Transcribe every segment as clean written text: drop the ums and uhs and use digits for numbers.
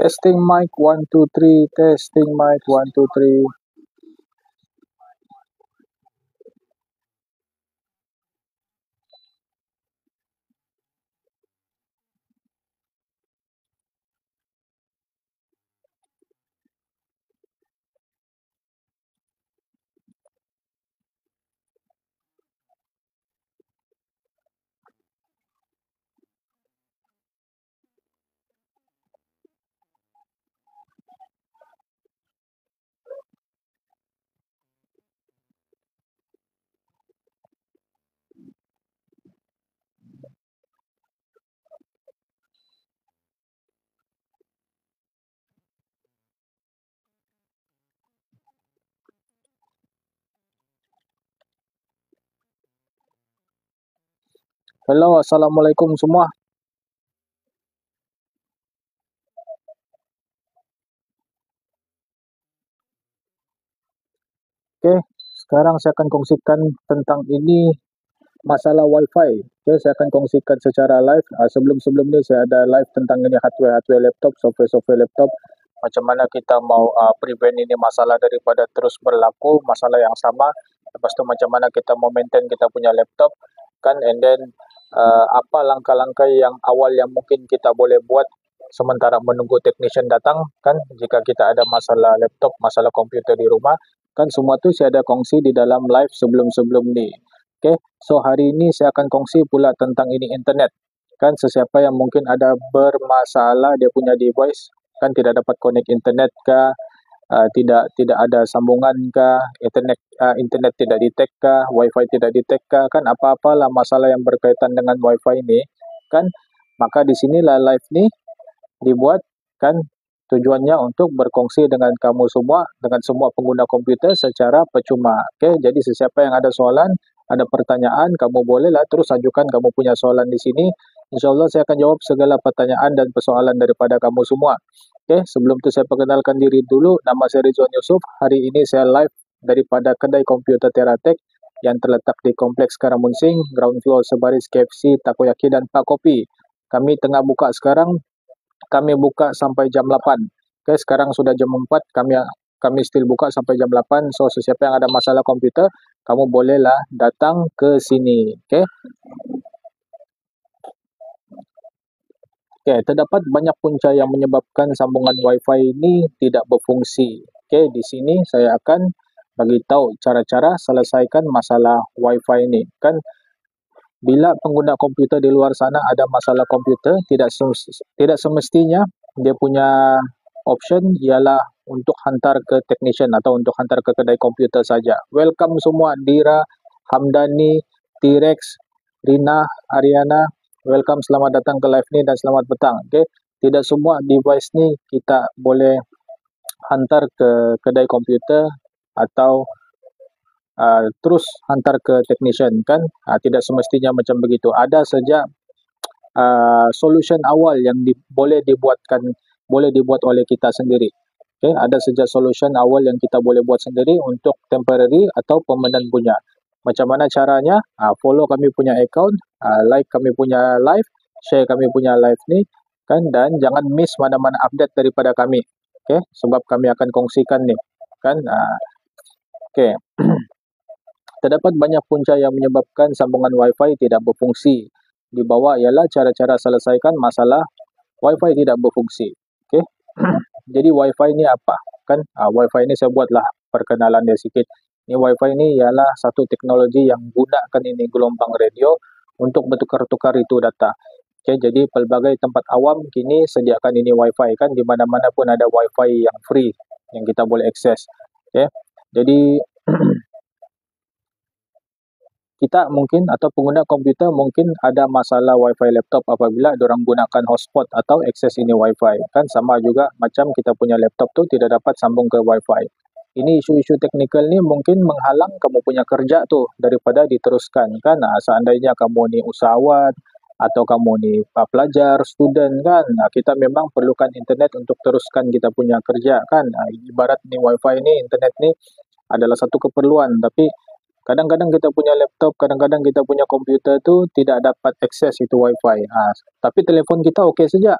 Testing mic 1 2 3, testing mic 1 2 3. Halo, assalamualaikum semua. Oke, sekarang saya akan kongsikan tentang ini masalah WiFi. Oke, saya akan kongsikan secara live. Sebelum-sebelum ini saya ada live tentang ini hardware laptop, software laptop. Macam mana kita mau prevent ini masalah daripada terus berlaku, masalah yang sama. Lepas tu macam mana kita mau maintain kita punya laptop, kan? And then apa langkah-langkah yang awal yang mungkin kita boleh buat sementara menunggu technician datang, kan? Jika kita ada masalah laptop, masalah komputer di rumah, kan semua tu saya ada kongsi di dalam live sebelum-sebelum ni. Okay, so hari ini saya akan kongsi pula tentang ini internet. Kan sesiapa yang mungkin ada bermasalah dia punya device, kan tidak dapat connect internet kah, tidak ada sambungan kah, internet tidak detect kah, wifi tidak detect kah, kan apa-apalah masalah yang berkaitan dengan wifi ini, kan? Maka di sinilah live ni dibuat, kan, tujuannya untuk berkongsi dengan kamu semua, dengan semua pengguna komputer secara percuma. Okey, jadi sesiapa yang ada soalan, ada pertanyaan, kamu bolehlah terus ajukan kamu punya soalan di sini. InsyaAllah saya akan jawab segala pertanyaan dan persoalan daripada kamu semua. Okey, sebelum tu saya perkenalkan diri dulu. Nama saya Rizwan Yusuf. Hari ini saya live daripada kedai komputer Teratek yang terletak di Kompleks Karamunsing, ground floor sebaris KFC, Takoyaki dan Pak Kopi. Kami tengah buka sekarang. Kami buka sampai jam 8. Okay, sekarang sudah jam 4, kami still buka sampai jam 8. So sesiapa yang ada masalah komputer, kamu bolehlah datang ke sini. Okay. Okay, terdapat banyak punca yang menyebabkan sambungan wifi ini tidak berfungsi. Okay, di sini saya akan bagi tahu cara-cara selesaikan masalah wifi ini. Kan bila pengguna komputer di luar sana ada masalah komputer, tidak semestinya dia punya option ialah untuk hantar ke technician atau untuk hantar ke kedai komputer saja. Welcome semua, Dira, Hamdani, T-Rex, Rina, Ariana. Welcome, selamat datang ke live ni dan selamat petang. Okay? Tidak semua device ni kita boleh hantar ke kedai komputer atau terus hantar ke technician, kan? Tidak semestinya macam begitu. Ada saja solution awal yang boleh dibuat oleh kita sendiri. Okay? Ada saja solution awal yang kita boleh buat sendiri untuk temporary atau permanent punya. Macam mana caranya? Follow kami punya account, like kami punya live, share kami punya live ni, kan? Dan jangan miss mana-mana update daripada kami. Okay? Sebab kami akan kongsikan ni, kan? Okay. Terdapat banyak punca yang menyebabkan sambungan wifi tidak berfungsi. Di bawah ialah cara-cara selesaikan masalah wifi tidak berfungsi. Okey. Jadi wifi ni apa? Kan wifi ni saya buatlah perkenalan dia sikit. Ni wifi ni ialah satu teknologi yang gunakan ini gelombang radio untuk bertukar-tukar itu data. Okey, jadi pelbagai tempat awam kini sediakan ini wifi, kan, di mana-mana pun ada wifi yang free yang kita boleh akses. Okey. Jadi kita mungkin atau pengguna komputer mungkin ada masalah wifi laptop apabila diorang gunakan hotspot atau akses ini wifi, kan sama juga macam kita punya laptop tu tidak dapat sambung ke wifi. Ini isu-isu teknikal ni mungkin menghalang kamu punya kerja tu daripada diteruskan, kan. Seandainya kamu ni usahawan atau kamu ni pelajar, student, kan, kita memang perlukan internet untuk teruskan kita punya kerja, kan. Ibarat ni wifi ni, internet ni adalah satu keperluan, tapi kadang-kadang kita punya laptop, kadang-kadang kita punya komputer tu tidak dapat akses itu wifi. Tapi telefon kita okey saja.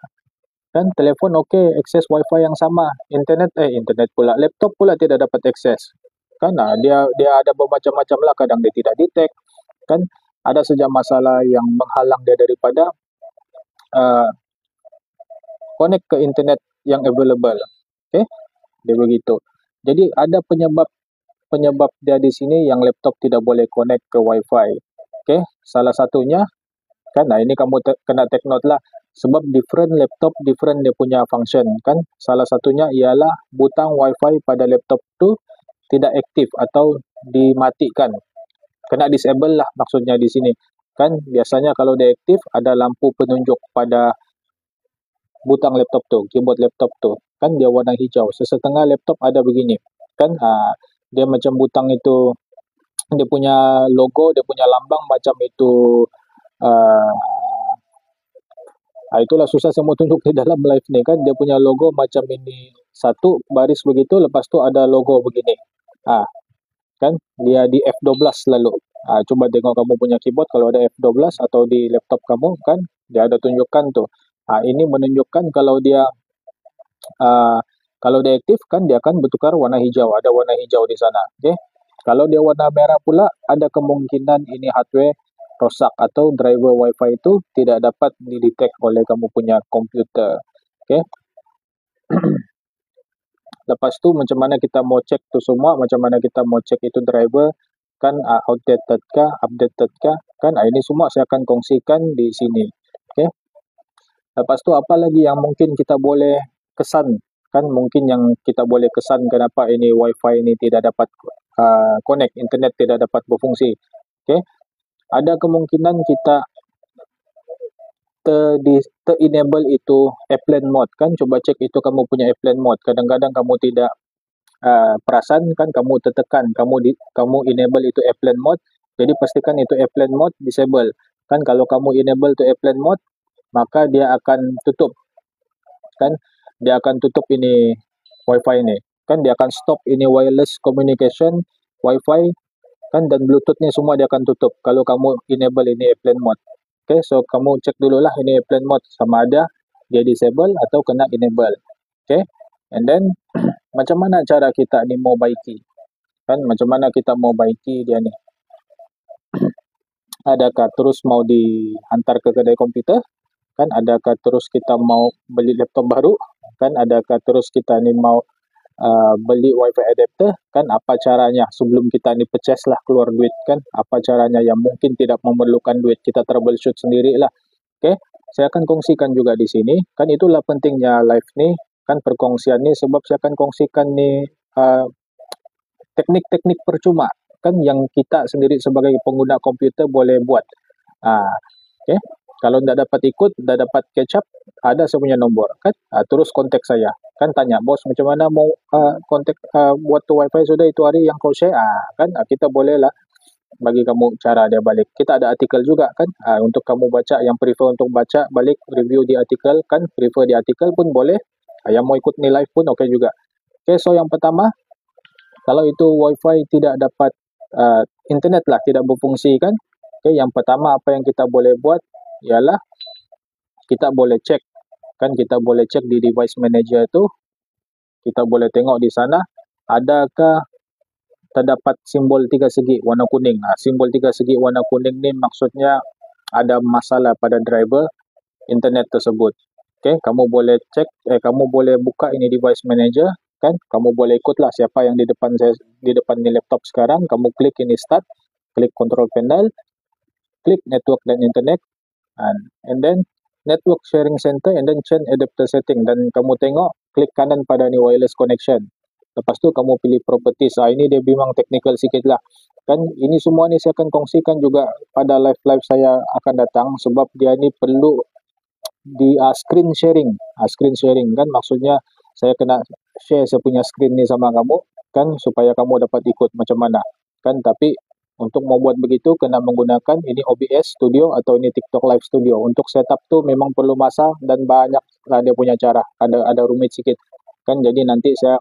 Kan telefon okey, akses wifi yang sama, internet pula, laptop pula tidak dapat akses. Kan dia dia ada bermacam-macam lah, kadang dia tidak detect, kan ada saja masalah yang menghalang dia daripada uh, connect ke internet yang available. Okey, dia begitu. Jadi ada penyebab penyebab dia di sini yang laptop tidak boleh connect ke wifi. Okey, salah satunya kan, nah ini kamu kena take note lah, sebab different laptop different dia punya function kan. Salah satunya ialah butang wifi pada laptop tu tidak aktif atau dimatikan, kena disable lah maksudnya di sini. Kan biasanya kalau dia aktif ada lampu penunjuk pada butang laptop tu, keyboard laptop tu, kan dia warna hijau. Sesetengah laptop ada begini kan, dia macam butang itu, dia punya logo, dia punya lambang macam itu. uh, Itulah susah saya mau tunjuk di dalam live ni kan, dia punya logo macam ini, satu baris begitu, lepas tu ada logo begini. Ah, kan dia di F12 selalu. Coba tengok kamu punya keyboard kalau ada F12 atau di laptop kamu kan, dia ada tunjukkan tu. Ini menunjukkan kalau dia uh, kalau dia aktif kan dia akan bertukar warna hijau, ada warna hijau di sana. Okey. Kalau dia warna merah pula, ada kemungkinan ini hardware rosak atau driver wifi itu tidak dapat didetect oleh kamu punya komputer. Okey. Lepas tu macam mana kita mau cek tu semua, macam mana kita mau cek itu driver kan, outdated kah, updated kah, kan ini semua saya akan kongsikan di sini. Okey. Lepas tu apa lagi yang mungkin kita boleh kesan, kan mungkin yang kita boleh kesan kenapa ini wifi ini tidak dapat connect, internet tidak dapat berfungsi. Okey. Ada kemungkinan kita ter-enable itu airplane mode kan, coba cek itu kamu punya airplane mode. Kadang-kadang kamu tidak perasan kan, kamu tertekan, kamu enable itu airplane mode, jadi pastikan itu airplane mode disable. Kan kalau kamu enable itu airplane mode, maka dia akan tutup kan, dia akan tutup ini wifi ini kan, dia akan stop ini wireless communication wifi kan, dan bluetooth ni semua dia akan tutup kalau kamu enable ini airplane mode. Okay, so kamu cek dululah ini airplane mode sama ada dia disable atau kena enable. Okay, and then macam mana cara kita ni mau baiki kan, macam mana kita mau baiki dia ni, adakah terus mau dihantar ke kedai komputer kan, adakah terus kita mau beli laptop baru kan, adakah terus kita ni mau beli wifi adapter kan, apa caranya sebelum kita ni purchase lah, keluar duit kan, apa caranya yang mungkin tidak memerlukan duit, kita troubleshoot sendiri lah. Okay, saya akan kongsikan juga di sini kan, itulah pentingnya live ni kan, perkongsian ni, sebab saya akan kongsikan ni teknik-teknik percuma kan, yang kita sendiri sebagai pengguna komputer boleh buat. Okay, kalau tidak dapat ikut, tidak dapat catch up, ada saya punya nombor kan, terus kontak saya kan, tanya bos macam mana mau kontak buat tu wifi sudah itu hari yang kau share kan, kita boleh lah bagi kamu cara dia balik. Kita ada artikel juga kan, untuk kamu baca, yang prefer untuk baca balik review di artikel kan, prefer di artikel pun boleh, yang mau ikut ni live pun okey juga. Okay, so yang pertama, kalau itu wifi tidak dapat internet lah, tidak berfungsi kan. Okay, yang pertama apa yang kita boleh buat ialah kita boleh cek kan, kita boleh cek di device manager tu, kita boleh tengok di sana adakah terdapat simbol tiga segi warna kuning. Simbol tiga segi warna kuning ni maksudnya ada masalah pada driver internet tersebut. Okay, kamu boleh cek, kamu boleh buka ini device manager kan, kamu boleh ikutlah siapa yang di depan saya, di depan ni laptop sekarang, kamu klik ini start, klik control panel, klik network dan internet, and then network sharing center, and then change adapter setting, dan kamu tengok klik kanan pada ni wireless connection. Lepas tu kamu pilih properties. Ini dia memang technical sikit lah kan, ini semua ni saya akan kongsikan juga pada live-live saya akan datang, sebab dia ni perlu di screen sharing kan, maksudnya saya kena share saya punya screen ni sama kamu kan, supaya kamu dapat ikut macam mana kan. Tapi untuk membuat begitu kena menggunakan ini OBS Studio atau ini TikTok Live Studio. Untuk setup tu memang perlu masa dan banyak lah dia punya cara, ada rumit sikit kan. Jadi nanti saya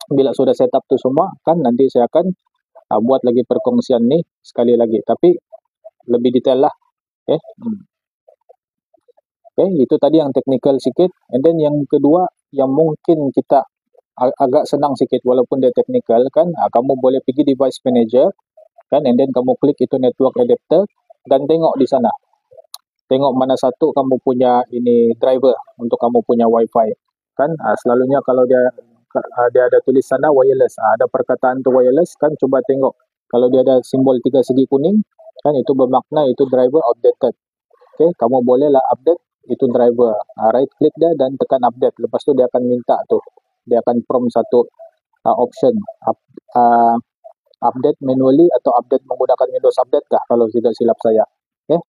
bila sudah setup tu semua kan, nanti saya akan buat lagi perkongsian ni sekali lagi, tapi lebih detail lah. Okay. Okay, itu tadi yang technical sikit. And then yang kedua, yang mungkin kita agak senang sikit walaupun dia technical kan, kamu boleh pergi device manager kan, and then kamu klik itu network adapter dan tengok di sana. Tengok mana satu kamu punya ini driver untuk kamu punya wifi kan. Selalunya kalau dia ada tulis sana wireless, ada perkataan tu wireless kan, coba tengok kalau dia ada simbol 3 segi kuning kan, itu bermakna itu driver outdated. Okay, kamu bolehlah update itu driver. Right click dia dan tekan update. Lepas tu dia akan minta tu, dia akan prompt satu option uh, update manually atau update menggunakan Windows Update kah kalau tidak silap saya. Okay.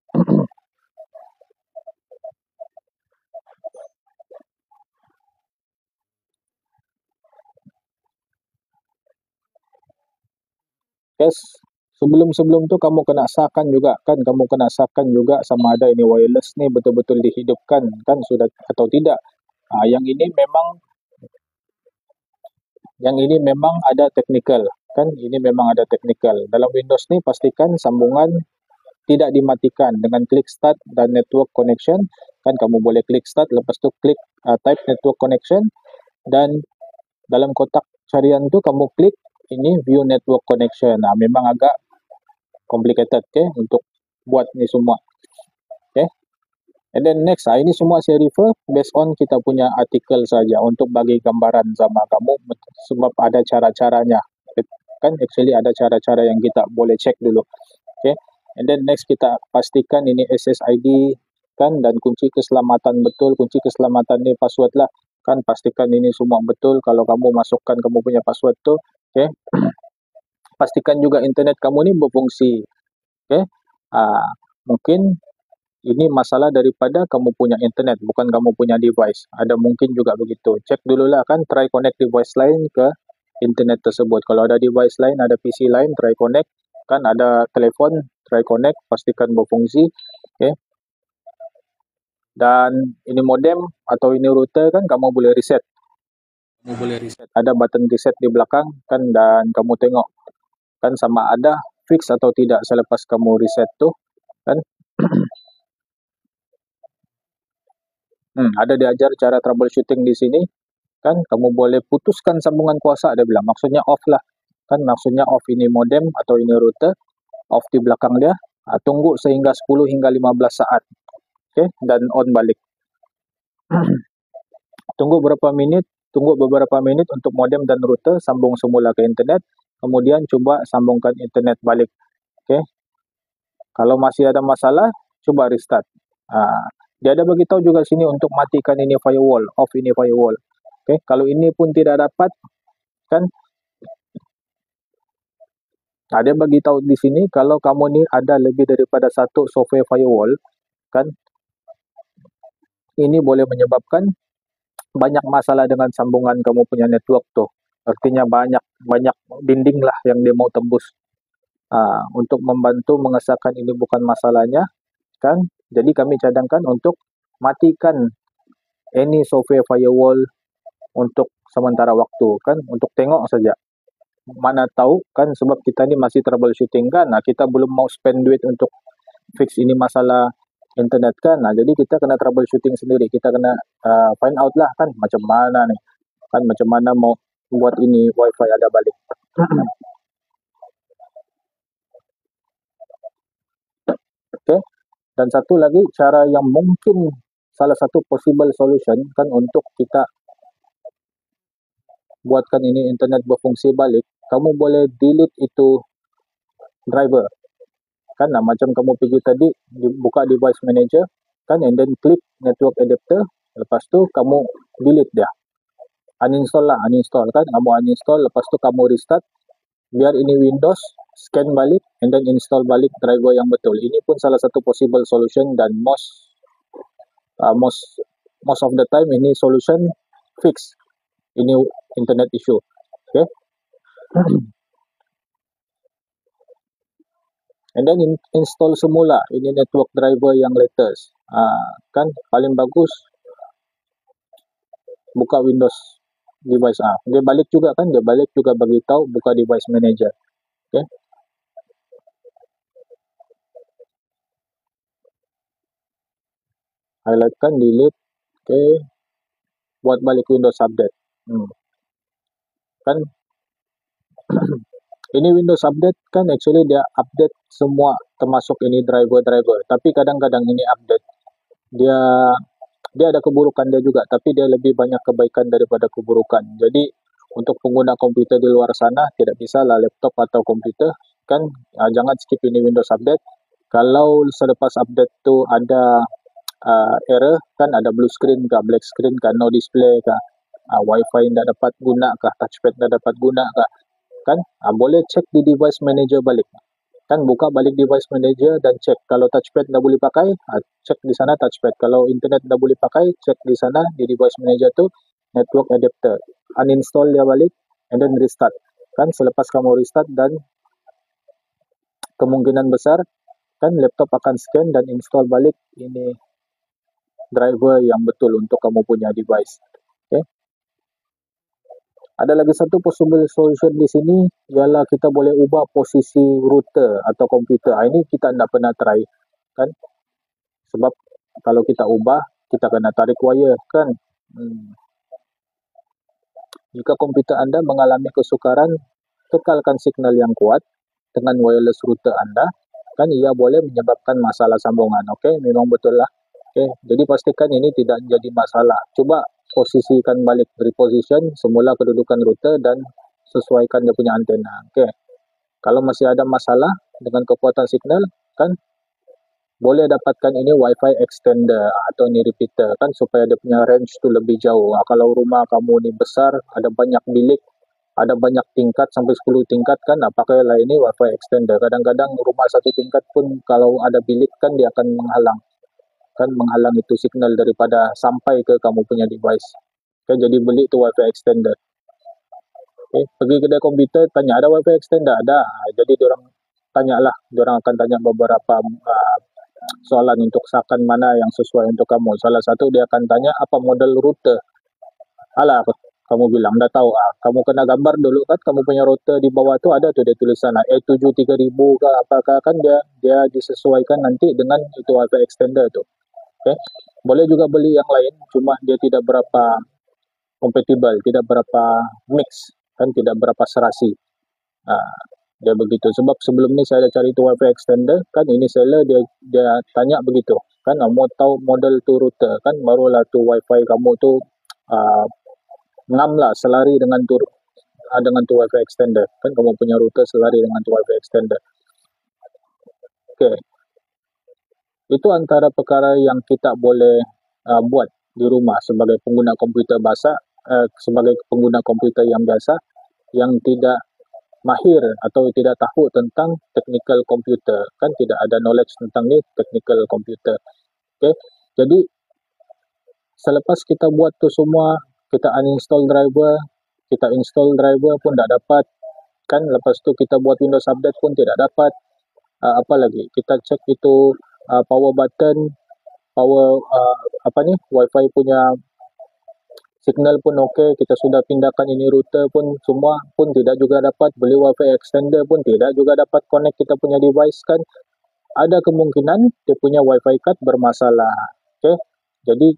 Yes, sebelum tu kamu kena sahkan juga kan, kamu kena sahkan juga sama ada ini wireless ni betul-betul dihidupkan kan sudah atau tidak. Yang ini memang ada technical kan, ini memang ada technical. Dalam Windows ni pastikan sambungan tidak dimatikan dengan klik start dan network connection kan, kamu boleh klik start lepas tu klik type network connection dan dalam kotak carian tu kamu klik ini view network connection. Memang agak complicated untuk buat ni semua. And then next, ini semua saya refer based on kita punya artikel saja untuk bagi gambaran sama kamu sebab ada cara-caranya. Kan actually ada cara-cara yang kita boleh cek dulu. Okay. And then next kita pastikan ini SSID kan, dan kunci keselamatan betul. Kunci keselamatan ni password lah kan, pastikan ini semua betul kalau kamu masukkan kamu punya password tu. Okay. Pastikan juga internet kamu ni berfungsi. Okay. Mungkin ini masalah daripada kamu punya internet, bukan kamu punya device. Ada mungkin juga begitu. Cek dululah kan, try connect device lain ke internet tersebut. Kalau ada device lain, ada PC lain, try connect. Kan ada telefon, try connect, pastikan berfungsi. Okay. Dan ini modem atau ini router kan, kamu boleh reset. Ada button reset di belakang kan, dan kamu tengok kan sama ada fix atau tidak selepas kamu reset tu kan. Ada diajar cara troubleshooting di sini kan, kamu boleh putuskan sambungan kuasa, dia bilang maksudnya off lah kan, maksudnya off ini modem atau ini router, off di belakang dia, tunggu sehingga 10 hingga 15 saat. Okay, dan on balik. Tunggu beberapa minit untuk modem dan router sambung semula ke internet, kemudian coba sambungkan internet balik. Okay. Kalau masih ada masalah, coba restart. Dia ada bagi tahu juga sini untuk matikan ini firewall, off ini firewall. Okay. Kalau ini pun tidak dapat, kan? Dia bagi tahu di sini kalau kamu ni ada lebih daripada satu software firewall, kan? Ini boleh menyebabkan banyak masalah dengan sambungan kamu punya network tu. Artinya banyak dinding lah yang dia mau tembus. Untuk membantu mengesahkan ini bukan masalahnya, kan? Jadi kami cadangkan untuk matikan any software firewall untuk sementara waktu, kan? Untuk tengok saja. Mana tahu kan, sebab kita ni masih troubleshooting kan, kita belum mau spend duit untuk fix ini masalah internet kan, jadi kita kena troubleshooting sendiri, kita kena find out lah kan macam mana nih kan, macam mana mau buat ini wifi ada balik. Okay. Dan satu lagi cara yang mungkin salah satu possible solution kan untuk kita buatkan ini internet berfungsi balik, kamu boleh delete itu driver kan, macam kamu pergi tadi buka device manager kan, and then klik network adapter, lepas tu kamu delete dia, uninstall kan, kamu uninstall, lepas tu kamu restart, biar ini Windows scan balik and then install balik driver yang betul. Ini pun salah satu possible solution, dan most of the time ini solution fix ini internet issue. Okay. And then install semula ini network driver yang latest. Kan paling bagus buka Windows device. Dia balik juga kan, dia balik juga bagi tahu buka device manager. Okay. highlight kan, delete, oke, buat balik Windows Update. Kan ini Windows Update kan actually dia update semua termasuk ini driver-driver, tapi kadang-kadang ini update dia dia ada keburukan dia juga, tapi dia lebih banyak kebaikan daripada keburukan. Jadi untuk pengguna komputer di luar sana tidak bisa lah laptop atau komputer kan, jangan skip ini Windows Update. Kalau selepas update tu ada error kan, ada blue screen kah, black screen kah, no display kah, wifi tidak dapat guna kah, touchpad tidak dapat guna kah, kan boleh cek di device manager balik. Kan buka balik device manager dan cek kalau touchpad tidak boleh pakai, cek di sana touchpad. Kalau internet tidak boleh pakai, cek di sana di device manager tu network adapter. Uninstall dia balik and then restart. Kan selepas kamu restart dan kemungkinan besar kan laptop akan scan dan install balik ini driver yang betul untuk kamu punya device. Okay. Ada lagi satu possible solution di sini, ialah kita boleh ubah posisi router atau komputer. Ini kita tidak pernah try, kan? Sebab kalau kita ubah, kita kena tarik wire, kan? Jika komputer Anda mengalami kesukaran, kekalkan signal yang kuat dengan wireless router Anda, kan ia boleh menyebabkan masalah sambungan. Oke, memang betul lah. Oke, jadi pastikan ini tidak jadi masalah. Coba posisikan balik, reposition semula kedudukan router dan sesuaikan dia punya antena. Oke, kalau masih ada masalah dengan kekuatan signal, kan boleh dapatkan ini Wi-Fi extender atau ini repeater, kan supaya dia punya range tu lebih jauh. Kalau rumah kamu ni besar, ada banyak bilik, ada banyak tingkat sampai 10 tingkat kan, pakailah ini Wi-Fi extender. Kadang-kadang rumah satu tingkat pun kalau ada bilik kan dia akan menghalang itu signal daripada sampai ke kamu punya device. Okay, jadi beli itu Wi-Fi extender. Okay, pergi kedai komputer, tanya ada Wi-Fi extender? Ada. Jadi diorang tanyalah, diorang akan tanya beberapa soalan untuk seakan mana yang sesuai untuk kamu. Salah satu dia akan tanya apa model router. Alah, kamu bilang dah tahu, kamu kena gambar dulu kan, kamu punya router di bawah tu ada tu dia tulisan A7 3000 ke apakah, kan dia disesuaikan nanti dengan itu Wi-Fi extender tu. Okay. Boleh juga beli yang lain, cuma dia tidak berapa compatible, tidak berapa mix, kan tidak berapa serasi. Dia begitu. Sebab sebelum ni saya cari tu Wi-Fi extender, kan ini seller dia tanya begitu, kan mau tahu model tu router, kan barulah tu Wi-Fi kamu tu ngam lah selari dengan tu Wi-Fi extender, kan kamu punya router selari dengan tu Wi-Fi extender. Okay. Itu antara perkara yang kita boleh buat di rumah sebagai pengguna komputer sebagai pengguna komputer yang biasa, yang tidak mahir atau tidak tahu tentang technical komputer, kan tidak ada knowledge tentang ni technical komputer. Okay. Jadi selepas kita buat tu semua, kita uninstall driver, kita install driver pun tak dapat, kan lepas tu kita buat Windows Update pun tidak dapat. Apa lagi? Kita cek itu power button, Wi-Fi punya signal pun okey, kita sudah pindahkan ini router pun semua pun tidak juga dapat, beli Wi-Fi extender pun tidak juga dapat connect kita punya device, kan ada kemungkinan dia punya Wi-Fi card bermasalah. Okay. Jadi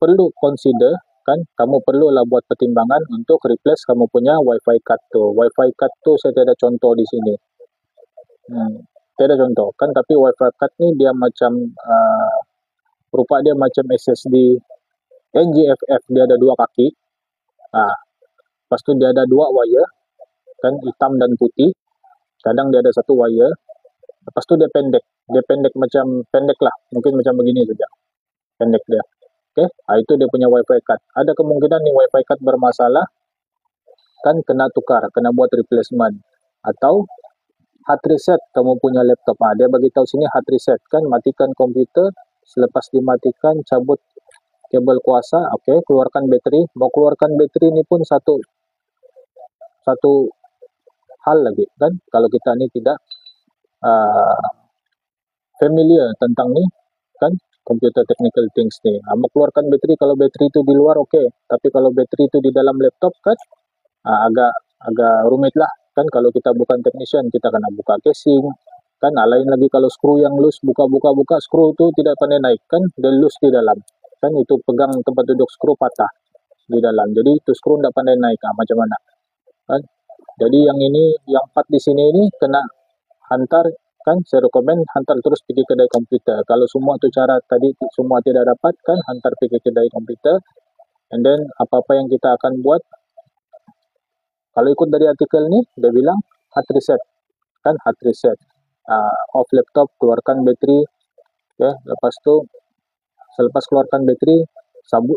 perlu consider, kan kamu perlulah buat pertimbangan untuk replace kamu punya Wi-Fi card tu. Wi-Fi card tu saya tidak ada contoh di sini. Tidak ada contoh, kan tapi Wi-Fi card ni dia macam rupa dia macam SSD NGFF, dia ada dua kaki. Lepas tu dia ada dua wire, kan hitam dan putih. Kadang dia ada satu wire. Lepas tu dia pendek macam pendek lah, mungkin macam begini saja. Pendek dia. Okay, itu dia punya Wi-Fi card. Ada kemungkinan ni Wi-Fi card bermasalah, kan kena tukar, kena buat replacement. Atau hard reset kamu punya laptop. Dia bagi tahu sini hard reset, kan matikan komputer, selepas dimatikan cabut kabel kuasa, okay, keluarkan bateri. Mau keluarkan bateri ni pun satu hal lagi, kan kalau kita ni tidak familiar tentang ni, kan computer technical things ni. Mau keluarkan bateri, kalau bateri itu di luar okay, tapi kalau bateri itu di dalam laptop kan agak rumit lah, kan kalau kita bukan technician, kita kena buka casing, kan. Lain lagi kalau skru yang loose, buka skru itu tidak pandai naik kan, dia loose di dalam kan, itu pegang tempat duduk skru patah di dalam, jadi itu skru tidak pandai naik, macam mana kan. Jadi yang ini, yang part di sini ini kena hantar kan, saya rekomen hantar terus pergi kedai komputer. Kalau semua tu cara tadi semua tidak dapat kan, hantar pergi kedai komputer, and then apa-apa yang kita akan buat, kalau ikut dari artikel ni dia bilang hard reset kan, hard reset, off laptop, keluarkan bateri, ya. Lepas tu selepas keluarkan bateri,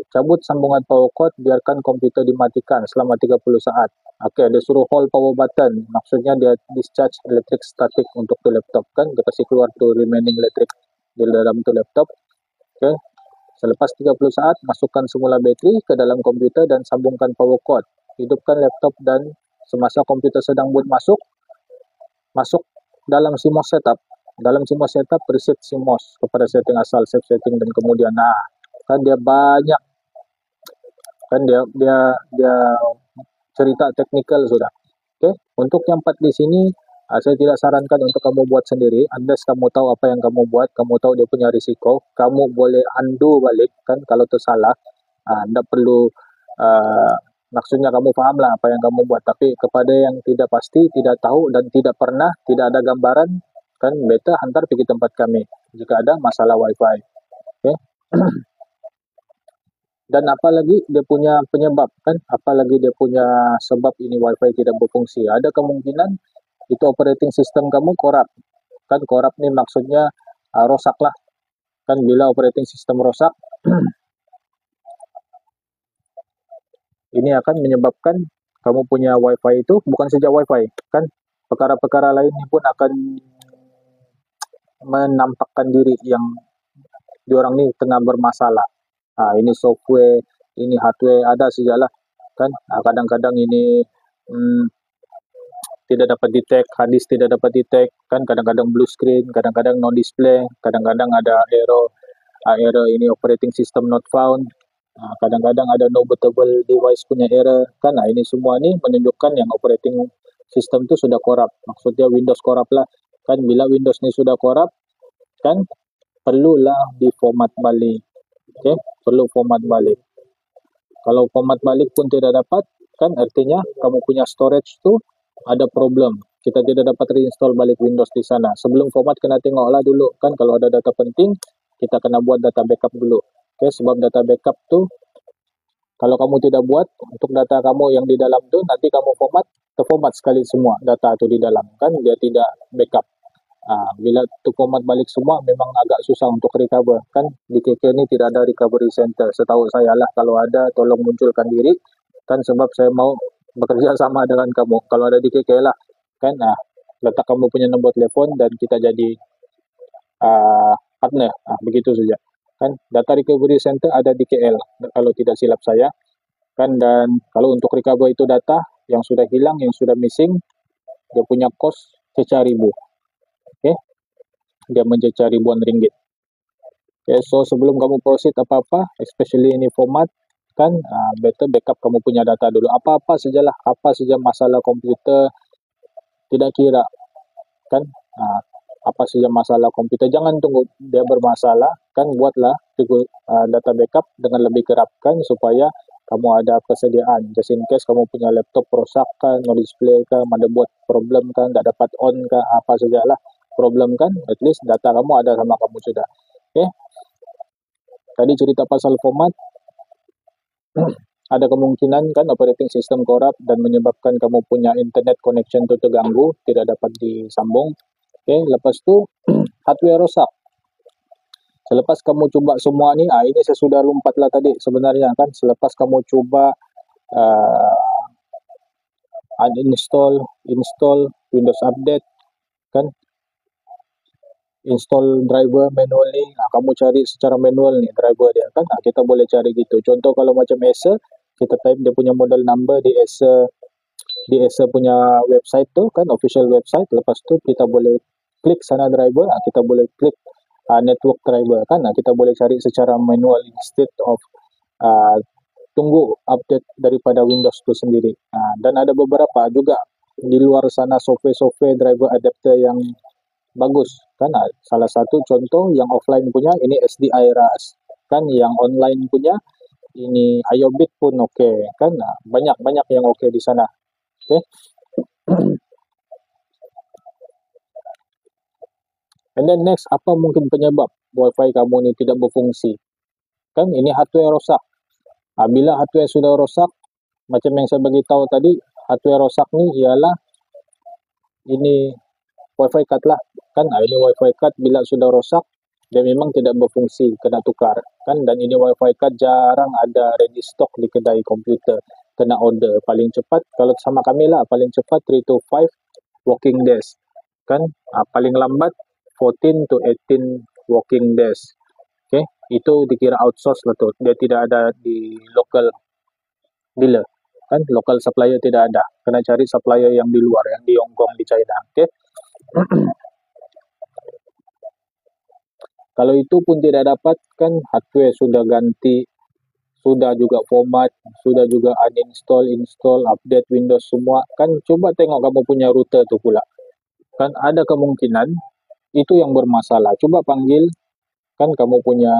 cabut sambungan power cord, biarkan komputer dimatikan selama 30 saat. Okey, dia suruh hold power button, maksudnya dia discharge electric static untuk tu laptop kan, dia kasih keluar tu remaining electric di dalam tu laptop. Okey, selepas 30 saat, masukkan semula bateri ke dalam komputer dan sambungkan power cord. Hidupkan laptop dan semasa komputer sedang boot masuk dalam CMOS setup. Dalam CMOS setup, reset CMOS kepada setting asal, save setting, dan kemudian kan dia banyak kan, dia cerita teknikal sudah. Okey, untuk yang part di sini saya tidak sarankan untuk kamu buat sendiri, unless kamu tahu apa yang kamu buat, kamu tahu dia punya risiko, kamu boleh undo balik kan kalau tersalah. Tidak perlu maksudnya kamu fahamlah apa yang kamu buat, tapi kepada yang tidak pasti, tidak tahu dan tidak pernah, tidak ada gambaran kan, better hantar pergi tempat kami jika ada masalah wifi. Okey. Dan apalagi dia punya penyebab kan, apalagi dia punya sebab ini wifi tidak berfungsi. Ada kemungkinan itu operating system kamu korup kan. Korup ni maksudnya rosak lah kan. Bila operating system rosak ini akan menyebabkan kamu punya wifi itu, bukan saja wifi kan, perkara-perkara lain ini pun akan menampakkan diri yang diorang ni tengah bermasalah. Ini software, ini hardware, ada sajalah kan. Kadang-kadang ini tidak dapat detect, hard disk tidak dapat detect kan, kadang-kadang blue screen, kadang-kadang no display, kadang-kadang ada error ini operating system not found, kadang-kadang ada no bootable device punya error kan. Ini semua ni menunjukkan yang operating system tu sudah korup, maksudnya Windows korup lah kan. Bila Windows ni sudah korup kan, perlulah di format balik. Okay, perlu format balik. Kalau format balik pun tidak dapat kan, artinya kamu punya storage tu ada problem, kita tidak dapat reinstall balik Windows di sana. Sebelum format kena tengoklah dulu kan, kalau ada data penting kita kena buat data backup dulu. Okay, sebab data backup tu kalau kamu tidak buat untuk data kamu yang di dalam tu, nanti kamu terformat sekali semua data tu di dalam kan, dia tidak backup. Bila tu format balik semua memang agak susah untuk recover kan. Di KK ni tidak ada recovery center setahu saya lah, kalau ada tolong munculkan diri kan, sebab saya mau bekerja sama dengan kamu. Kalau ada di KK lah kan, letak kamu punya nombor telefon dan kita jadi partner, begitu saja kan. Data recovery center ada di KL kalau tidak silap saya kan. Dan kalau untuk recover itu data yang sudah hilang, yang sudah missing, dia punya cost cecah ribu. Okay, dia mencecah ribuan ringgit. Okay, so sebelum kamu proceed apa-apa, especially ini format kan, better backup kamu punya data dulu. Apa-apa sajalah, apa saja masalah komputer, tidak kira kan, apa saja masalah komputer, jangan tunggu dia bermasalah kan, buatlah data backup dengan lebih kerap kan, supaya kamu ada persediaan just in case kamu punya laptop rosak kan, no display kan, motherboard problem kan, tak dapat on kan, apa sajalah problem kan, at least data kamu ada sama kamu sudah. Okay, tadi cerita pasal format. Ada kemungkinan kan operating system korup dan menyebabkan kamu punya internet connection tu terganggu, tidak dapat disambung. Okay, lepas tu hardware rosak. Selepas kamu cuba semua ni, ini saya sudah lompat lah tadi sebenarnya kan. Selepas kamu cuba uninstall, install, Windows update kan, install driver manually, kamu cari secara manual ni driver dia kan. Kita boleh cari gitu. Contoh kalau macam Acer, kita type dia punya model number di Acer punya website tu kan, official website. Lepas tu kita boleh klik sana driver, kita boleh klik network driver kan. Kita boleh cari secara manual instead of tunggu update daripada Windows tu sendiri. Dan ada beberapa juga di luar sana software driver adapter yang bagus kan. Salah satu contoh yang offline punya ini SDI RAS kan, yang online punya ini IOBIT pun oke kan. Banyak-banyak yang oke di sana. Oke. And then next, apa mungkin penyebab WiFi kamu ini tidak berfungsi? Kan ini hardware rosak. Bila hardware sudah rosak, macam yang saya bagi tahu tadi, hardware rosak ni ialah ini WiFi card lah kan. Ini WiFi card bila sudah rosak dia memang tidak berfungsi, kena tukar kan. Dan ini WiFi card jarang ada ready stock di kedai komputer, kena order. Paling cepat kalau sama kami lah, paling cepat 3 to 5 working days kan. Paling lambat 14 to 18 working days. Okay, itu dikira outsource lah tu, dia tidak ada di local dealer kan. Local supplier tidak ada, kena cari supplier yang di luar, yang di Hong Kong, di China. Okay. Kalau itu pun tidak dapat kan, hardware sudah ganti, sudah juga format, sudah juga uninstall, install, update Windows semua kan. Coba tengok kamu punya router tu pula kan, ada kemungkinan itu yang bermasalah. Coba panggil kan kamu punya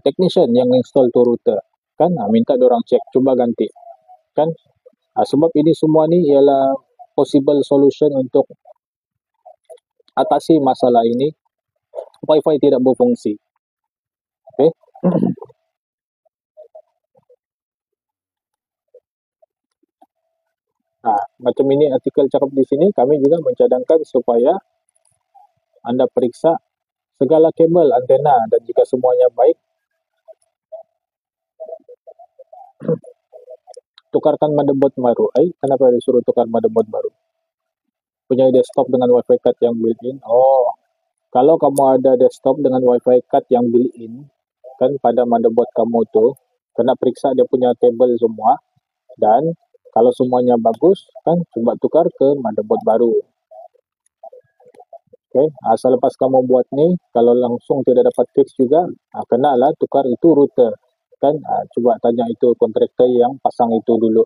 technician yang install tu router kan, minta dorang cek, coba ganti kan. Sebab ini semua ni ialah possible solution untuk atasi masalah ini, WiFi tidak berfungsi. Okay. Macam ini artikel cakap di sini, kami juga mencadangkan supaya anda periksa segala kabel, antena, dan jika semuanya baik, tukarkan motherboard baru. Kenapa disuruh tukar motherboard baru? Punya desktop dengan WiFi card yang built-in. Kalau kamu ada desktop dengan WiFi card yang built-in kan pada motherboard kamu tu, kena periksa dia punya kabel semua, dan kalau semuanya bagus kan, coba tukar ke motherboard baru. Okay. Selepas kamu buat ni, kalau langsung tidak dapat fix juga, kenalah tukar itu router kan. Coba tanya itu kontraktor yang pasang itu dulu.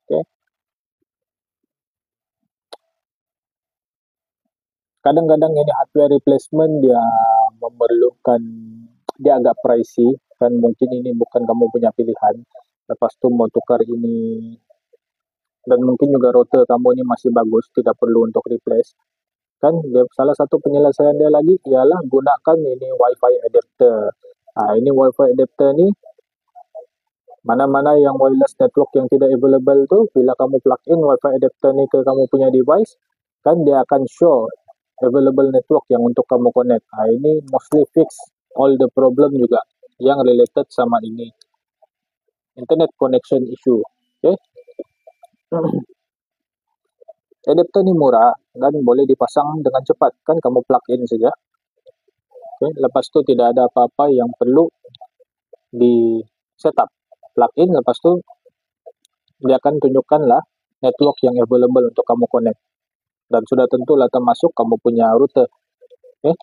Okay. Kadang-kadang ini hardware replacement dia memerlukan, dia agak pricey kan. Mungkin ini bukan kamu punya pilihan. Lepas tu mau tukar ini, dan mungkin juga router kamu ini masih bagus, tidak perlu untuk replace kan. Dia, salah satu penyelesaian dia lagi ialah gunakan ini WiFi adapter. Ini WiFi adapter ni, mana-mana yang wireless network yang tidak available tu, bila kamu plug in WiFi adapter ni ke kamu punya device kan, dia akan show available network yang untuk kamu connect. Ini mostly fix all the problem juga yang related sama ini internet connection issue. Okay. Adapter ni murah dan boleh dipasang dengan cepat kan, kamu plug in saja. Okay. Lepas tu tidak ada apa-apa yang perlu di setup. Plug in, lepas tu dia akan tunjukkan lah network yang available untuk kamu connect, dan sudah tentulah termasuk kamu punya router. Okay.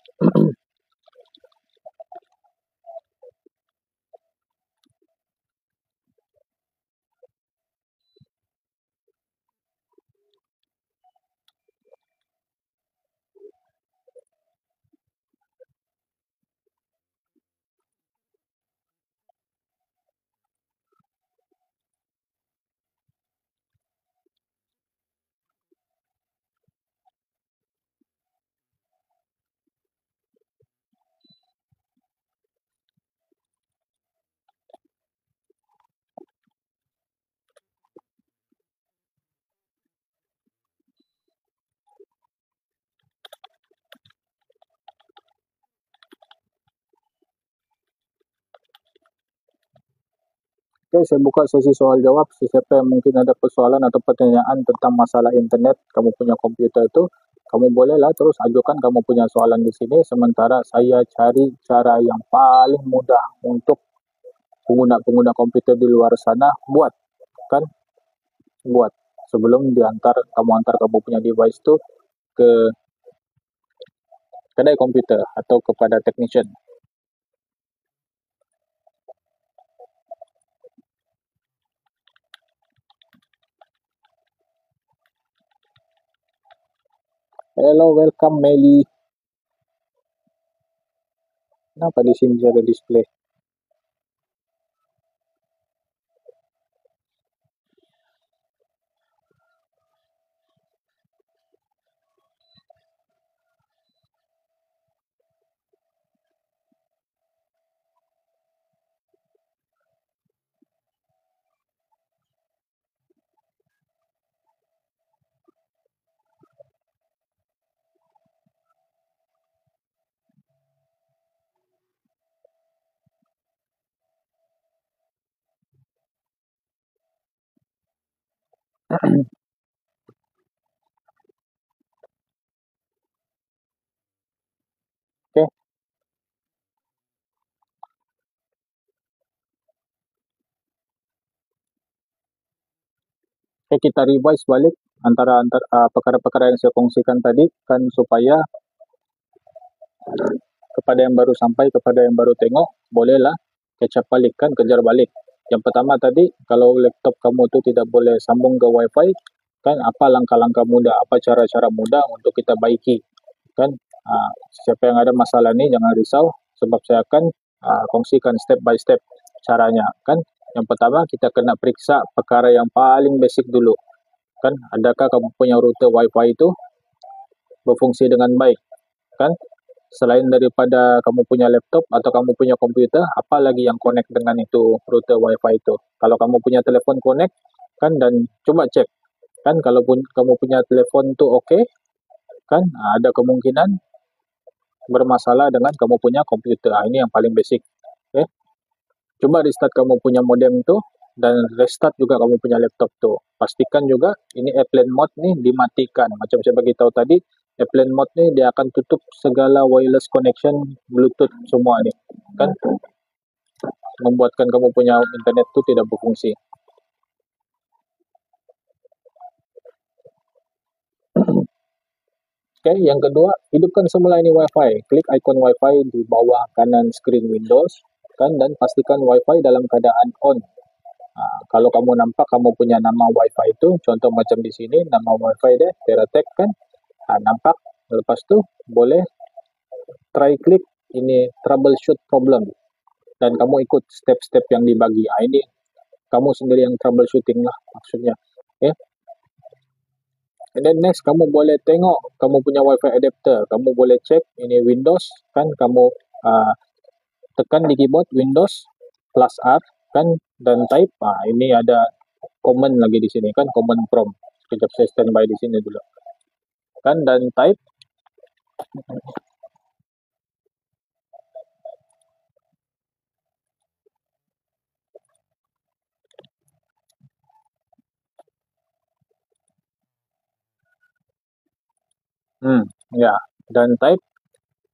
Okay, saya buka sesi soal jawab. Siapa yang mungkin ada persoalan atau pertanyaan tentang masalah internet kamu punya komputer itu, kamu bolehlah terus ajukan kamu punya soalan di sini, sementara saya cari cara yang paling mudah untuk pengguna-pengguna komputer di luar sana buat sebelum kamu antar kamu punya device itu ke kedai komputer atau kepada technician. Hello, welcome Meli. Kenapa di sini ada display? Oke, Oke, kita revise balik antara perkara-perkara yang saya kongsikan tadi kan supaya kepada yang baru sampai, kepada yang baru tengok, bolehlah catch up balik kan, kejar balik. Yang pertama tadi, kalau laptop kamu tuh tidak boleh sambung ke wifi, kan apa langkah-langkah mudah, apa cara-cara mudah untuk kita baiki, kan. Siapa yang ada masalah ini jangan risau, sebab saya akan kongsikan step by step caranya, kan. Yang pertama kita kena periksa perkara yang paling basic dulu, kan. Adakah kamu punya router wifi itu berfungsi dengan baik, kan. Selain daripada kamu punya laptop atau kamu punya komputer, apa lagi yang connect dengan itu router wifi itu. Kalau kamu punya telepon connect, kan, dan coba cek, kan, kalau kamu punya telepon tuh oke, kan, ada kemungkinan bermasalah dengan kamu punya komputer. Ini yang paling basic. Okay? Coba restart kamu punya modem tuh, dan restart juga kamu punya laptop tuh. Pastikan juga ini airplane mode nih dimatikan. Macam saya bagi tahu tadi, airplane mode nih dia akan tutup segala wireless connection Bluetooth semua nih, kan, membuatkan kamu punya internet tuh tidak berfungsi. Oke, yang kedua, hidupkan semula ini WiFi. Klik ikon WiFi di bawah kanan screen Windows, kan, dan pastikan WiFi dalam keadaan on. Kalau kamu nampak kamu punya nama WiFi itu, contoh macam di sini, nama WiFi deh, TeraTech kan, nampak. Lepas tu boleh try klik ini troubleshoot problem, dan kamu ikut step-step yang dibagi. Ini kamu sendiri yang troubleshooting lah maksudnya. Okay? And then next, kamu boleh tengok kamu punya WiFi adapter. Kamu boleh cek ini Windows, kan, kamu tekan di keyboard Windows plus R, kan, dan type. Ini ada command lagi di sini, kan, command prompt. Sekejap saya standby di sini dulu, kan, dan type. Ya, dan type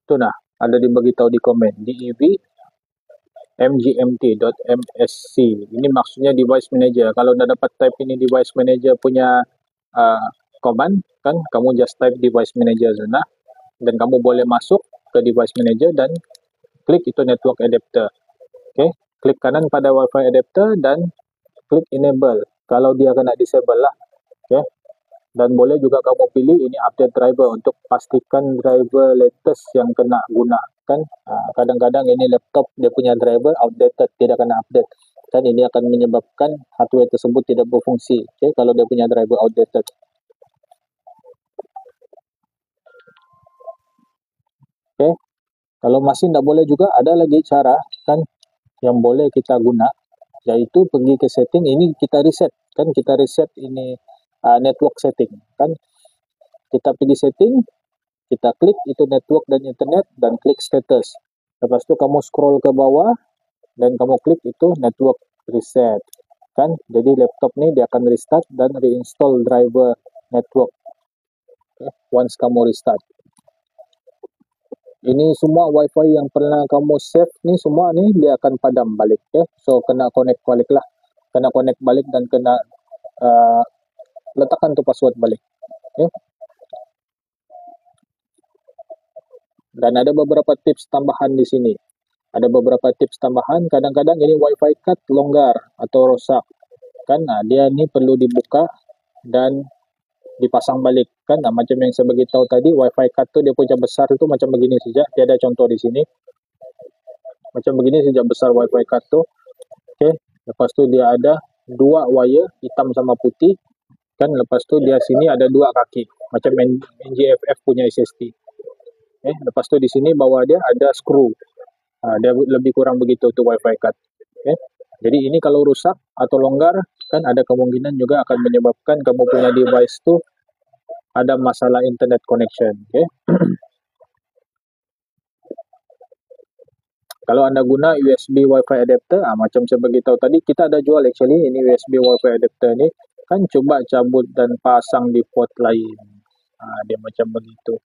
itu nah ada diberitahu di komen dev mgmt.msc. Ini maksudnya device manager. Kalau udah dapat type ini device manager punya command, kan, kamu just type device manager sana, dan kamu boleh masuk ke device manager dan klik itu network adapter. Okay, klik kanan pada wifi adapter dan klik enable kalau dia kena disable lah. Okay, dan boleh juga kamu pilih ini update driver untuk pastikan driver latest yang kena guna, kan. Kadang-kadang ini laptop dia punya driver outdated, tidak kena update, dan ini akan menyebabkan hardware tersebut tidak berfungsi. Okay, kalau dia punya driver outdated. Okay, kalau masih tidak boleh juga, ada lagi cara, kan, yang boleh kita guna, yaitu pergi ke setting. Ini kita reset, kan, kita reset ini network setting, kan. Kita pergi setting, kita klik itu network dan internet, dan klik status. Lepas tu kamu scroll ke bawah dan kamu klik itu network reset, kan. Jadi laptop ni dia akan restart dan reinstall driver network. Okay, once kamu restart, ini semua wifi yang pernah kamu save ni semua ni dia akan padam balik. Okay, so kena connect balik lah, kena connect balik dan kena letakkan tu password balik. Okay, dan ada beberapa tips tambahan di sini. Ada beberapa tips tambahan. Kadang-kadang ini wifi card longgar atau rosak, kan. Dia ni perlu dibuka dan dipasang balik kan. Nah, macam yang saya beritahu tadi, wifi card tuh dia punya besar itu macam begini saja, tiada contoh di sini. Macam begini sejak besar wifi card tuh. Oke, lepas tu dia ada dua wire hitam sama putih kan. Lepas tu dia sini ada dua kaki macam NGFF punya SSD. Lepas tu di sini bawah dia ada screw. Dia lebih kurang begitu tuh wifi card. Jadi ini kalau rusak atau longgar kan ada kemungkinan juga akan menyebabkan kamu punya device tuh ada masalah internet connection. Kalau Anda guna USB Wi-Fi adapter, macam saya beritahu tadi, kita ada jual actually ini USB Wi-Fi adapter ni. Kan coba cabut dan pasang di port lain. Dia macam begitu.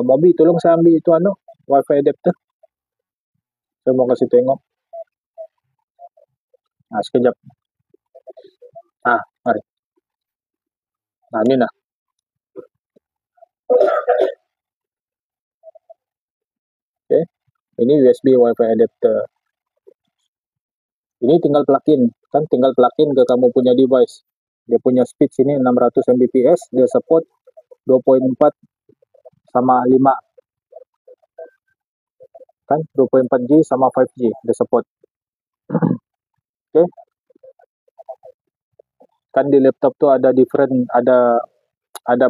Mobi, tolong saya ambil itu Wi-Fi adapter. Saya mau kasih tengok. Sekejap. Mari. Ini nah. Ini USB Wi-Fi adapter. Ini tinggal plug-in, kan tinggal plug-in ke kamu punya device. Dia punya speed sini 600 Mbps, dia support 2.4 sama 5. Kan 2.4G sama 5G dia support. Kan di laptop tuh ada different, ada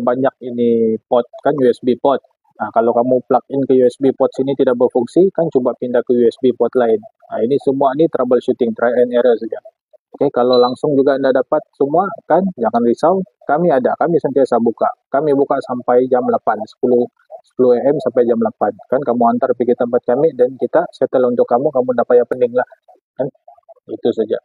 banyak ini port kan, USB port. Kalau kamu plug in ke USB port sini tidak berfungsi, kan coba pindah ke USB port lain. Ini semua ini troubleshooting, try and error saja. Kalau langsung juga Anda dapat semua, kan jangan risau. Kami sentiasa buka. Kami buka sampai jam 8, 10 AM sampai jam 8. Kan kamu antar pergi tempat kami dan kita settle untuk kamu dapat yang penting lah. Kan itu saja.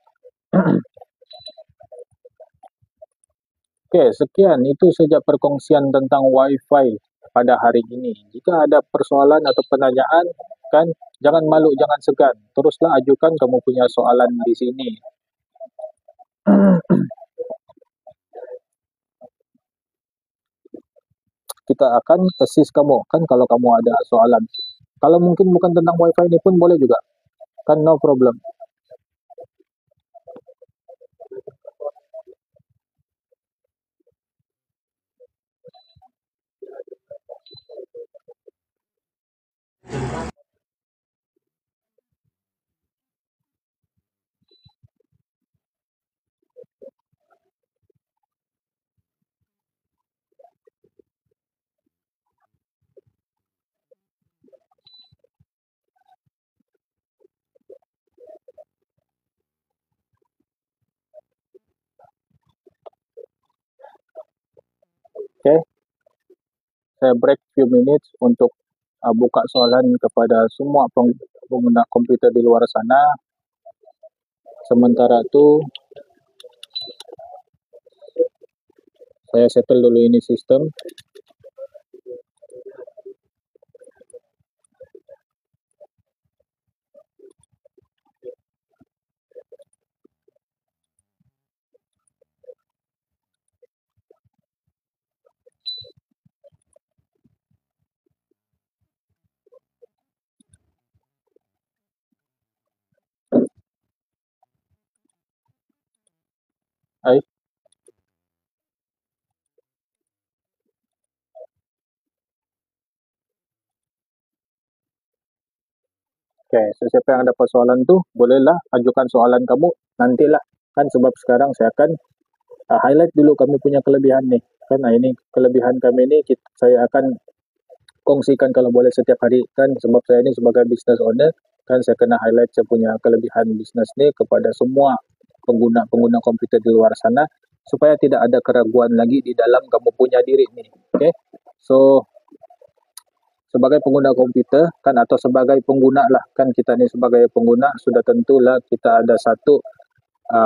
Sekian itu saja perkongsian tentang Wi-Fi pada hari ini. Jika ada persoalan atau penanyaan, kan jangan malu, jangan segan. Teruslah ajukan kamu punya soalan di sini. Kita akan assist kamu, kan kalau kamu ada soalan. Kalau mungkin bukan tentang Wi-Fi ini pun boleh juga. Kan no problem. Saya break few minutes untuk buka soalan kepada semua pengguna komputer di luar sana. Sementara itu saya settle dulu ini sistem. Siapa yang ada persoalan tuh bolehlah ajukan soalan kamu nantilah, kan sebab sekarang saya akan highlight dulu kami punya kelebihan nih kan. Ini kelebihan kami ini saya akan kongsikan kalau boleh setiap hari kan, sebab saya ini sebagai business owner kan, saya kena highlight saya punya kelebihan bisnes nih kepada semua pengguna komputer di luar sana supaya tidak ada keraguan lagi di dalam kamu punya diri nih. So sebagai pengguna komputer kan, atau sebagai pengguna lah kan, kita ni sebagai pengguna sudah tentulah kita ada satu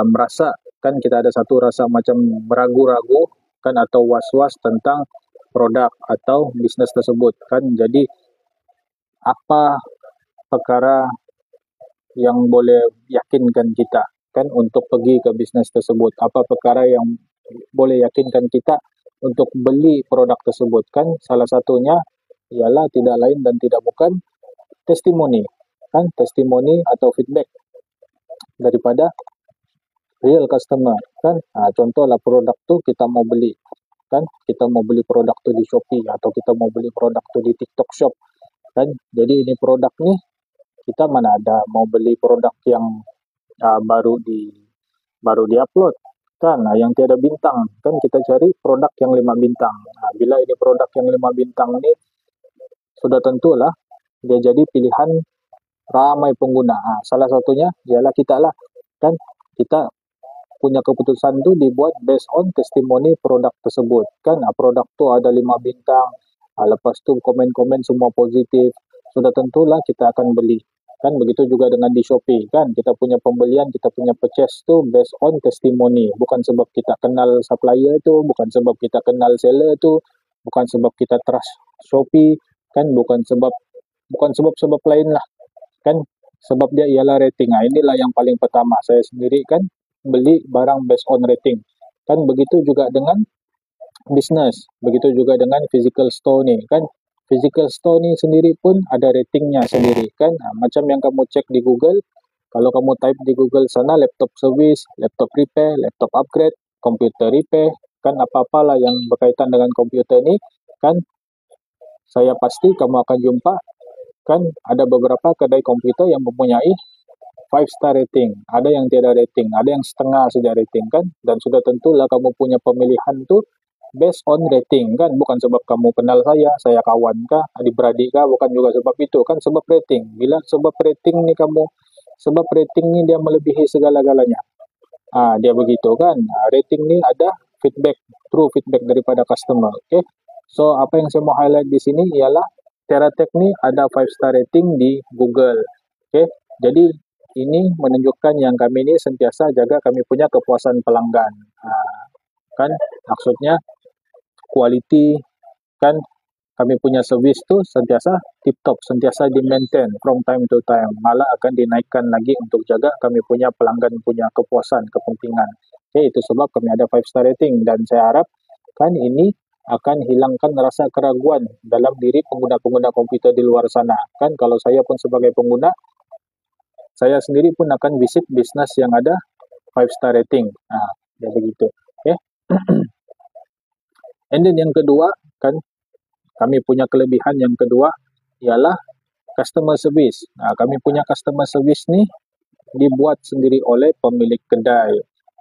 merasa kan, kita ada satu rasa macam ragu-ragu kan, atau was-was tentang produk atau bisnes tersebut kan. Jadi apa perkara yang boleh yakinkan kita kan untuk pergi ke bisnes tersebut, apa perkara yang boleh yakinkan kita untuk beli produk tersebut kan. Salah satunya ialah tidak lain dan tidak bukan testimoni kan, testimoni atau feedback daripada real customer kan. Contohlah produk tuh kita mau beli kan kita mau beli produk tuh di Shopee atau kita mau beli produk tuh di TikTok Shop kan. Jadi ini produk nih kita mana ada mau beli produk yang baru diupload kan, nah, yang tiada bintang kan kita cari produk yang 5 bintang. Nah, bila ini produk yang 5 bintang ini sudah tentulah dia jadi pilihan ramai pengguna. Nah, salah satunya ialah kita lah kan, kita punya keputusan tuh dibuat based on testimoni produk tersebut kan. Nah, produk tuh ada 5 bintang, lepas tuh komen-komen semua positif, sudah tentulah kita akan beli kan. Begitu juga dengan di Shopee kan, kita punya pembelian, kita punya purchase tuh based on testimoni, bukan sebab kita kenal supplier tuh, bukan sebab kita kenal seller tuh, bukan sebab kita trust Shopee kan, bukan sebab lain lah kan, sebab dia ialah rating. Nah, inilah yang paling pertama saya sendiri kan beli barang based on rating kan. Begitu juga dengan bisnes, begitu juga dengan physical store nih kan. Physical store nih sendiri pun ada ratingnya sendiri kan. Nah, macam yang kamu cek di Google, kalau kamu type di Google sana laptop service, laptop repair, laptop upgrade, komputer repair kan, apa-apalah yang berkaitan dengan komputer ini kan, saya pasti kamu akan jumpa kan ada beberapa kedai komputer yang mempunyai 5 star rating, ada yang tiada rating, ada yang setengah saja rating kan. Dan sudah tentulah kamu punya pemilihan tuh based on rating kan, bukan sebab kamu kenal saya kawan kah, adik-beradik kah, bukan juga sebab itu kan, sebab rating. Bila sebab rating nih sebab rating nih dia melebihi segala-galanya. Dia begitu kan. Rating nih ada feedback, true feedback daripada customer. Oke. So, apa yang saya mau highlight di sini ialah TeraTech nih ada 5 star rating di Google. Oke. Jadi ini menunjukkan yang kami ini sentiasa jaga kami punya kepuasan pelanggan. Kan maksudnya quality kan, kami punya service tuh sentiasa tip top, sentiasa di maintain from time to time, malah akan dinaikkan lagi untuk jaga kami punya pelanggan punya kepuasan, kepentingan. Oke, itu sebab kami ada 5 star rating, dan saya harap kan ini akan hilangkan rasa keraguan dalam diri pengguna-pengguna komputer di luar sana. Kan kalau saya pun sebagai pengguna, saya sendiri pun akan visit bisnis yang ada 5 star rating. Ya begitu. Okay. And then yang kedua, kan kami punya kelebihan yang kedua ialah customer service. Kami punya customer service nih dibuat sendiri oleh pemilik kedai.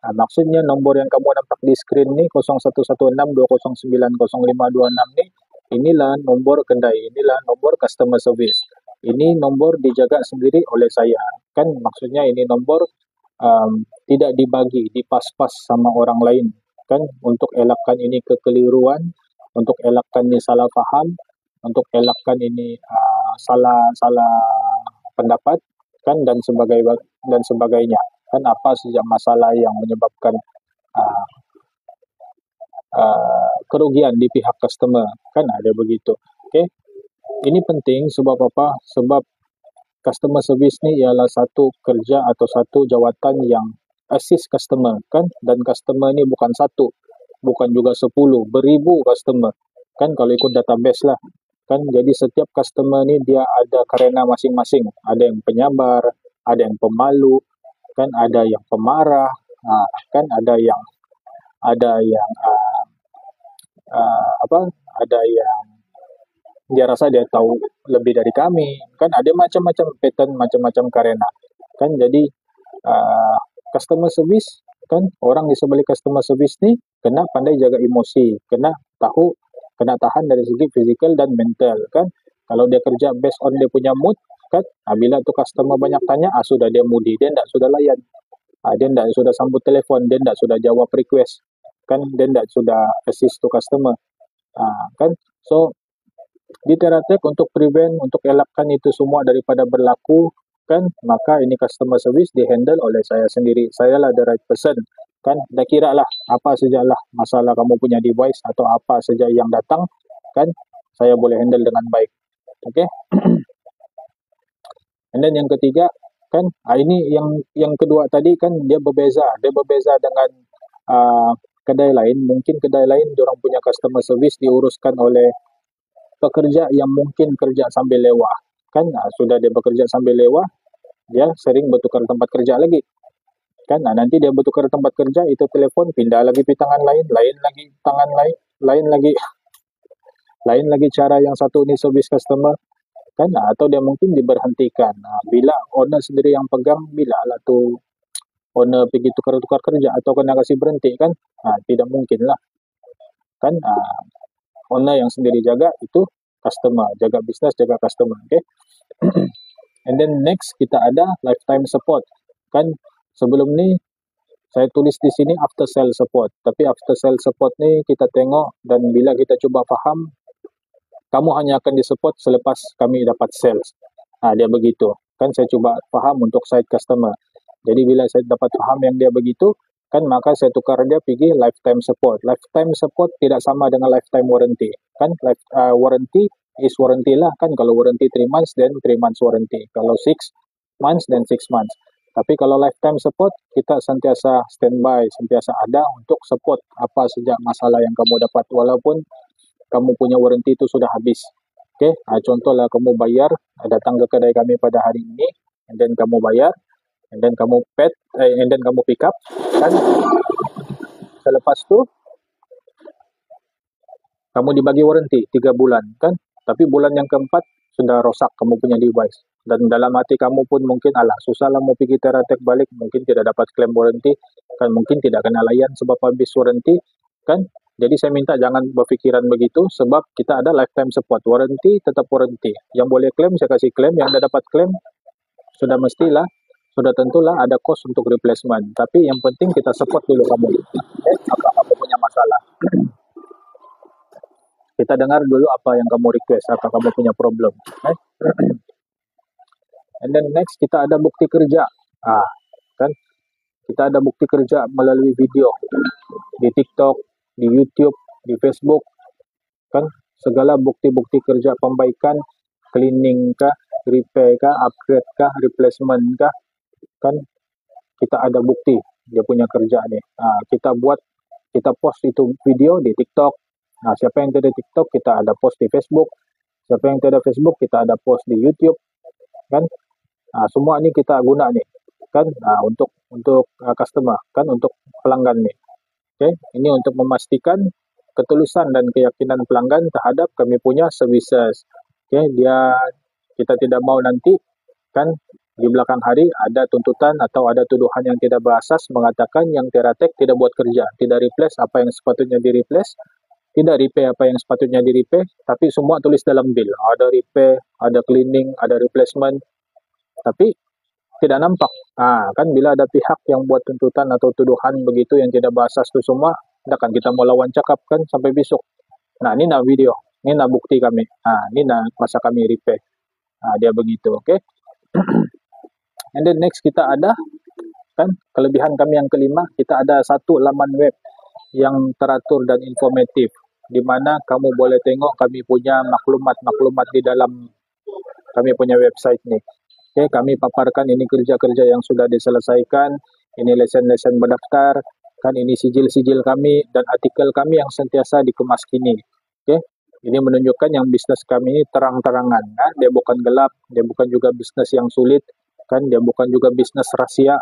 Maksudnya nombor yang kamu nampak di screen nih 011620900526 nih, inilah nomor kedai, inilah nomor customer service. Ini nomor dijaga sendiri oleh saya. Kan maksudnya ini nomor tidak dibagi, dipas-pas sama orang lain. Kan untuk elakkan ini kekeliruan, untuk elakkan ini salah faham, untuk elakkan ini salah pendapat kan, dan sebagainya kan, apa saja masalah yang menyebabkan kerugian di pihak customer kan, ada begitu. Oke. Ini penting sebab apa? Sebab customer service ni ialah satu kerja atau satu jawatan yang assist customer kan, dan customer ni bukan satu, bukan juga 10, beribu customer kan, kalau ikut database lah kan. Jadi setiap customer ni dia ada karena masing-masing, ada yang penyabar, ada yang pemalu kan, ada yang pemarah, kan ada yang ada yang dia rasa dia tahu lebih dari kami kan, ada macam-macam pattern, macam-macam karena kan. Jadi customer service kan, orang di sebalik customer service ni kena pandai jaga emosi, kena tahan dari segi fizikal dan mental kan. Kalau dia kerja based on dia punya mood kan, bila tu customer banyak tanya, sudah dia moody, dia tidak sudah layan, dia tidak sudah sambut telefon, dia tidak sudah jawab request kan, dia tidak sudah assist to customer kan. So di TeraTech untuk prevent, untuk elakkan itu semua daripada berlaku kan, maka ini customer service dihandle oleh saya sendiri. Saya lah the right person kan. Dah kira lah apa sajalah masalah kamu punya device atau apa saja yang datang kan, saya boleh handle dengan baik. Okay. And then yang ketiga kan, ini yang kedua tadi kan, dia berbeza dengan kedai lain. Mungkin kedai lain diorang punya customer service diuruskan oleh pekerja yang mungkin kerja sambil lewah kan. Sudah dia bekerja sambil lewah, dia sering bertukar tempat kerja lagi kan. Nanti dia bertukar tempat kerja, itu telepon pindah lagi di tangan lain lagi tangan lain lain lagi cara yang satu ini service customer kan, atau dia mungkin diberhentikan. Bila owner sendiri yang pegang, bila lah tu owner pergi tukar-tukar kerja atau kena kasih berhenti kan, tidak mungkin lah kan. Owner yang sendiri jaga itu customer, jaga bisnes, jaga customer. Okay. And then next kita ada lifetime support kan. Sebelum ni saya tulis di sini after sale support, tapi after sale support ni kita tengok dan bila kita cuba faham, kamu hanya akan disupport selepas kami dapat sales. Dia begitu kan. Saya cuba faham untuk side customer. Jadi bila saya dapat faham yang dia begitu kan, maka saya tukar dia pergi lifetime support. Lifetime support tidak sama dengan lifetime warranty kan. Warranty is warranty lah kan. Kalau warranty 3 months then 3 months warranty. Kalau 6 months then 6 months. Tapi kalau lifetime support, kita sentiasa standby, sentiasa ada untuk support apa saja masalah yang kamu dapat walaupun kamu punya warranty itu sudah habis. Okay. Contohlah kamu bayar, datang ke kedai kami pada hari ini, and then kamu bayar, and then kamu pick up kan. Selepas tu kamu dibagi warranty 3 bulan kan. Tapi bulan yang keempat sudah rosak kamu punya device. Dan dalam hati kamu pun mungkin, susah lah mau pergi Teratek balik, mungkin tidak dapat klaim warranty kan, mungkin tidak kena layan sebab habis warranty kan. Jadi saya minta jangan berfikiran begitu, sebab kita ada lifetime support. Warranty tetap warranty. Yang boleh klaim saya kasih klaim, yang tidak dapat klaim sudah tentulah ada cost untuk replacement. Tapi yang penting kita support dulu kamu. Apa kamu punya masalah. Kita dengar dulu apa yang kamu request, apa kamu punya problem. And then next kita ada bukti kerja. Kan kita ada bukti kerja melalui video di TikTok, di YouTube, di Facebook kan. Segala bukti-bukti kerja pembaikan, cleaning kah, repair kah, upgrade kah, replacement kah kan, kita ada bukti dia punya kerja nih. Kita post itu video di TikTok. Siapa yang tidak TikTok, kita ada post di Facebook. Siapa yang tidak Facebook, kita ada post di YouTube kan. Semua ini kita guna nih kan, untuk customer kan, untuk pelanggan nih. Okay. Ini untuk memastikan ketulusan dan keyakinan pelanggan terhadap kami punya services. Okay. Kita tidak mau nanti kan di belakang hari ada tuntutan atau ada tuduhan yang tidak berasas mengatakan yang Teratek tidak buat kerja, tidak replace apa yang sepatutnya di replace, tidak repair apa yang sepatutnya di repair, tapi semua tulis dalam bill. Ada repair, ada cleaning, ada replacement, tapi tidak nampak. Kan bila ada pihak yang buat tuntutan atau tuduhan begitu yang tidak berasas itu semua, kan kita mau lawan cakap kan sampai besok. Ini nak video, ini nak bukti kami. Ini nak masa kami repair. Dia begitu, okay? And then next kita ada kan kelebihan kami yang kelima, kita ada satu laman web yang teratur dan informatif, di mana kamu boleh tengok kami punya maklumat-maklumat di dalam kami punya website nih. Okay, kami paparkan ini kerja-kerja yang sudah diselesaikan, ini lesen-lesen berdaftar, kan ini sijil-sijil kami dan artikel kami yang sentiasa dikemas kini. Okay, ini menunjukkan yang bisnes kami ini terang-terangan. Dia bukan gelap, dia bukan juga bisnes yang sulit, kan dia bukan juga bisnes rahasia,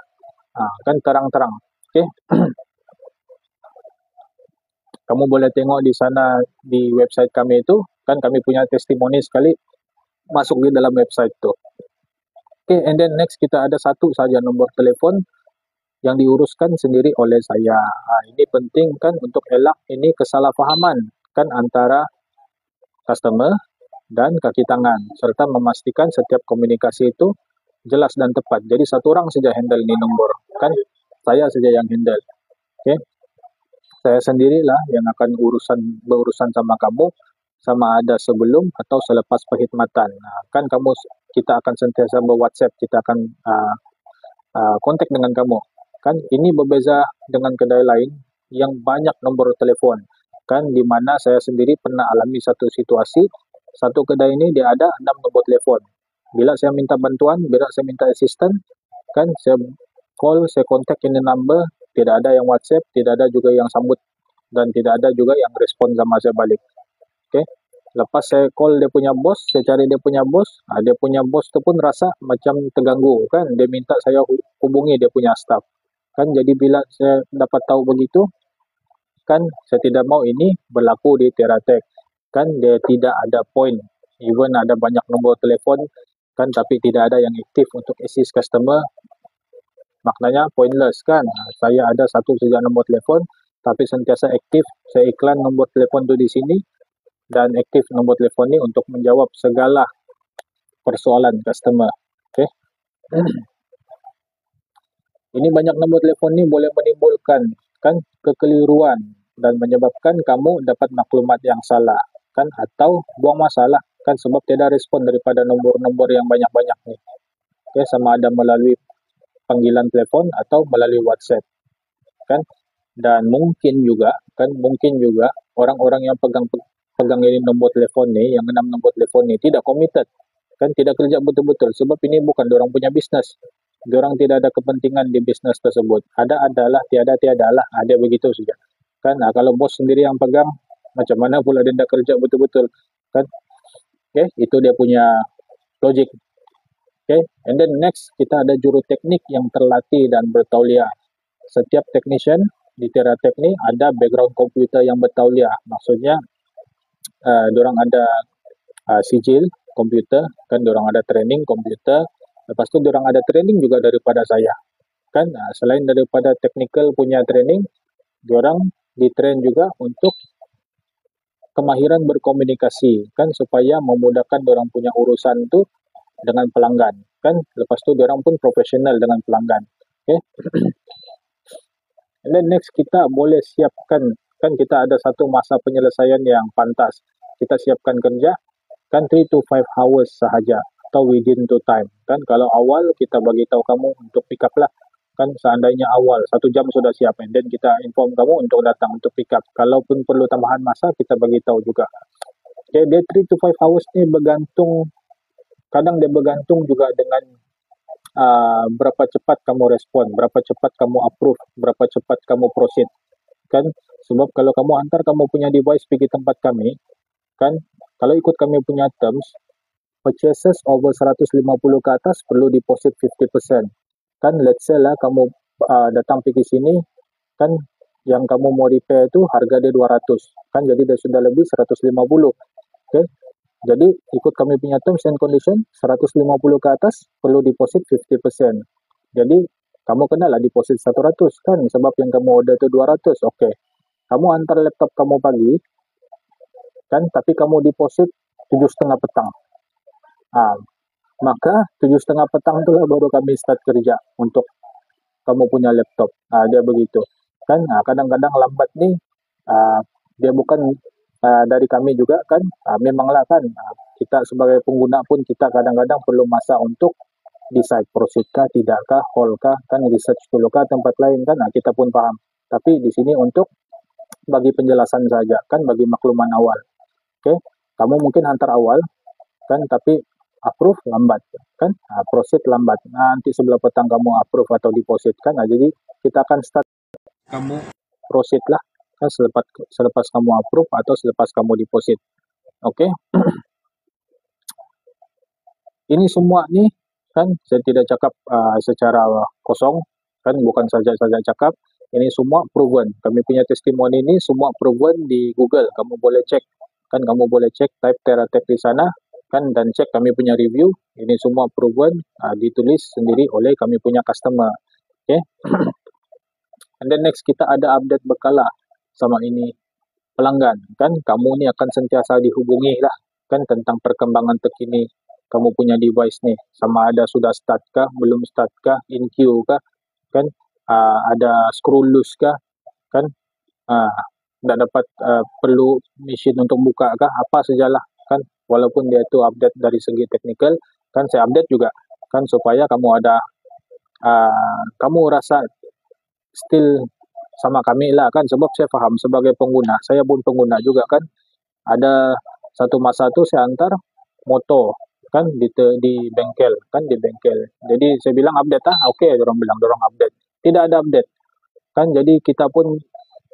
kan terang-terang. Okay. Kamu boleh tengok di sana di website kami itu, kan kami punya testimoni sekali masuk di dalam website itu. Okay, and then next kita ada satu saja nomor telepon yang diuruskan sendiri oleh saya. Ini penting kan untuk elak ini kesalahpahaman kan antara customer dan kaki tangan, serta memastikan setiap komunikasi itu jelas dan tepat. Jadi satu orang saja handle ini nomor, kan saya saja yang handle. Okay. Saya sendirilah yang akan berurusan sama kamu, sama ada sebelum atau selepas perkhidmatan. Kan kita akan sentiasa ber-WhatsApp, kita akan kontak dengan kamu. Kan ini berbeza dengan kedai lain yang banyak nomor telepon. Kan di mana saya sendiri pernah alami satu situasi, satu kedai ini dia ada 6 nomor telepon. Bila saya minta bantuan, bila saya minta assistant, kan saya call, saya kontak ini number, tidak ada yang WhatsApp, tidak ada juga yang sambut, dan tidak ada juga yang respon sama saya balik. Okay. Lepas saya call dia punya bos, saya cari dia punya bos, dia punya bos tu pun rasa macam terganggu, kan dia minta saya hubungi dia punya staff. Kan jadi bila saya dapat tahu begitu, kan saya tidak mau ini berlaku di TeraTech, kan dia tidak ada point, even ada banyak nombor telepon kan, tapi tidak ada yang aktif untuk assist customer, maknanya pointless kan. Saya ada satu saja nomor telepon tapi sentiasa aktif, saya iklan nomor telepon itu di sini dan aktif nomor telepon ini untuk menjawab segala persoalan customer. Oke. Ini banyak nombor telepon ini boleh menimbulkan kan kekeliruan dan menyebabkan kamu dapat maklumat yang salah kan, atau buang masalah kan, sebab tidak respon daripada nombor-nombor yang banyak-banyak nih. Oke, sama ada melalui panggilan telepon atau melalui WhatsApp kan. Dan mungkin juga orang-orang yang pegang ini nomor telepon nih, yang 6 nombor telepon nih tidak committed kan, tidak kerja betul-betul, sebab ini bukan orang punya bisnis, orang tidak ada kepentingan di bisnis tersebut, ada adalah, tiada adalah, ada begitu saja kan. Nah, kalau bos sendiri yang pegang, macam mana pula dia tidak kerja betul-betul kan. Oke, itu dia punya logic. Oke, and then next kita ada juru teknik yang terlatih dan bertauliah. Setiap technician di TeraTech ini ada background komputer yang bertauliah, maksudnya diorang ada sijil komputer kan, diorang ada training komputer, lepas tu diorang ada training juga daripada saya kan. Selain daripada technical punya training, diorang ditrain juga untuk kemahiran berkomunikasi kan, supaya memudahkan diorang punya urusan tu dengan pelanggan kan. Lepas tu diorang pun profesional dengan pelanggan. Okay. And then next kita boleh siapkan kan, kita ada satu masa penyelesaian yang pantas. Kita siapkan kerja kan 3 to 5 hours sahaja atau within to time kan. Kalau awal kita bagi tahu kamu untuk pick up lah kan, seandainya awal 1 jam sudah siap, and then kita inform kamu untuk datang untuk pick up. Kalaupun perlu tambahan masa, kita bagi tahu juga. Okay, dia 3 to 5 hours ni bergantung, kadang dia bergantung juga dengan berapa cepat kamu respon, berapa cepat kamu approve, berapa cepat kamu proceed kan. Sebab kalau kamu hantar kamu punya device pergi tempat kami kan, kalau ikut kami punya terms, purchases over 150 ke atas perlu deposit 50% kan. Let's say lah kamu datang pergi sini kan, yang kamu mau repair itu harga dia 200 kan, jadi dia sudah lebih 150. Okay, jadi ikut kami punya terms and condition, 150 ke atas perlu deposit 50%. Jadi kamu kenalah deposit 100 kan, sebab yang kamu order itu 200. Oke, kamu antar laptop kamu pagi kan, tapi kamu deposit 7.30 petang. Maka 7.30 petang itulah baru kami start kerja untuk kamu punya laptop. Dia begitu kan. Kadang-kadang lambat nih, dia bukan dari kami juga kan. Memanglah kan, kita sebagai pengguna pun kita kadang-kadang perlu masa untuk decide proceed kah, tidakkah, hold kah kan, research dulu kah tempat lain kan. Kita pun paham, tapi di sini untuk bagi penjelasan saja kan, bagi makluman awal. Oke, kamu mungkin antar awal kan, tapi approve lambat kan, proceed lambat. Nanti sebelah petang kamu approve atau deposit kan. Jadi kita akan start kamu proceed lah kan, selepas kamu approve atau selepas kamu deposit. Oke. Ini semua nih kan, saya tidak cakap secara kosong kan, bukan saja cakap. Ini semua proven. Kami punya testimoni ini semua proven di Google. Kamu boleh cek kan, kamu boleh cek type TeraTech di sana kan, dan cek kami punya review. Ini semua proven, ditulis sendiri oleh kami punya customer. Oke. And then next kita ada update berkala sama ini pelanggan kan. Kamu ni akan sentiasa dihubungi lah kan, tentang perkembangan terkini kamu punya device nih, sama ada sudah start kah, belum start kah, in queue kah kan, ada screw loose kah kan, tidak dapat perlu mesin untuk buka kah, apa sajalah kan. Walaupun dia itu update dari segi teknikal kan, saya update juga kan, supaya kamu ada kamu rasa still sama kami lah kan. Sebab saya paham sebagai pengguna, saya pun pengguna juga kan. Ada satu masa tu saya antar motor kan di bengkel kan, di bengkel. Jadi saya bilang update okey, orang bilang dorang update. Tidak ada update kan, jadi kita pun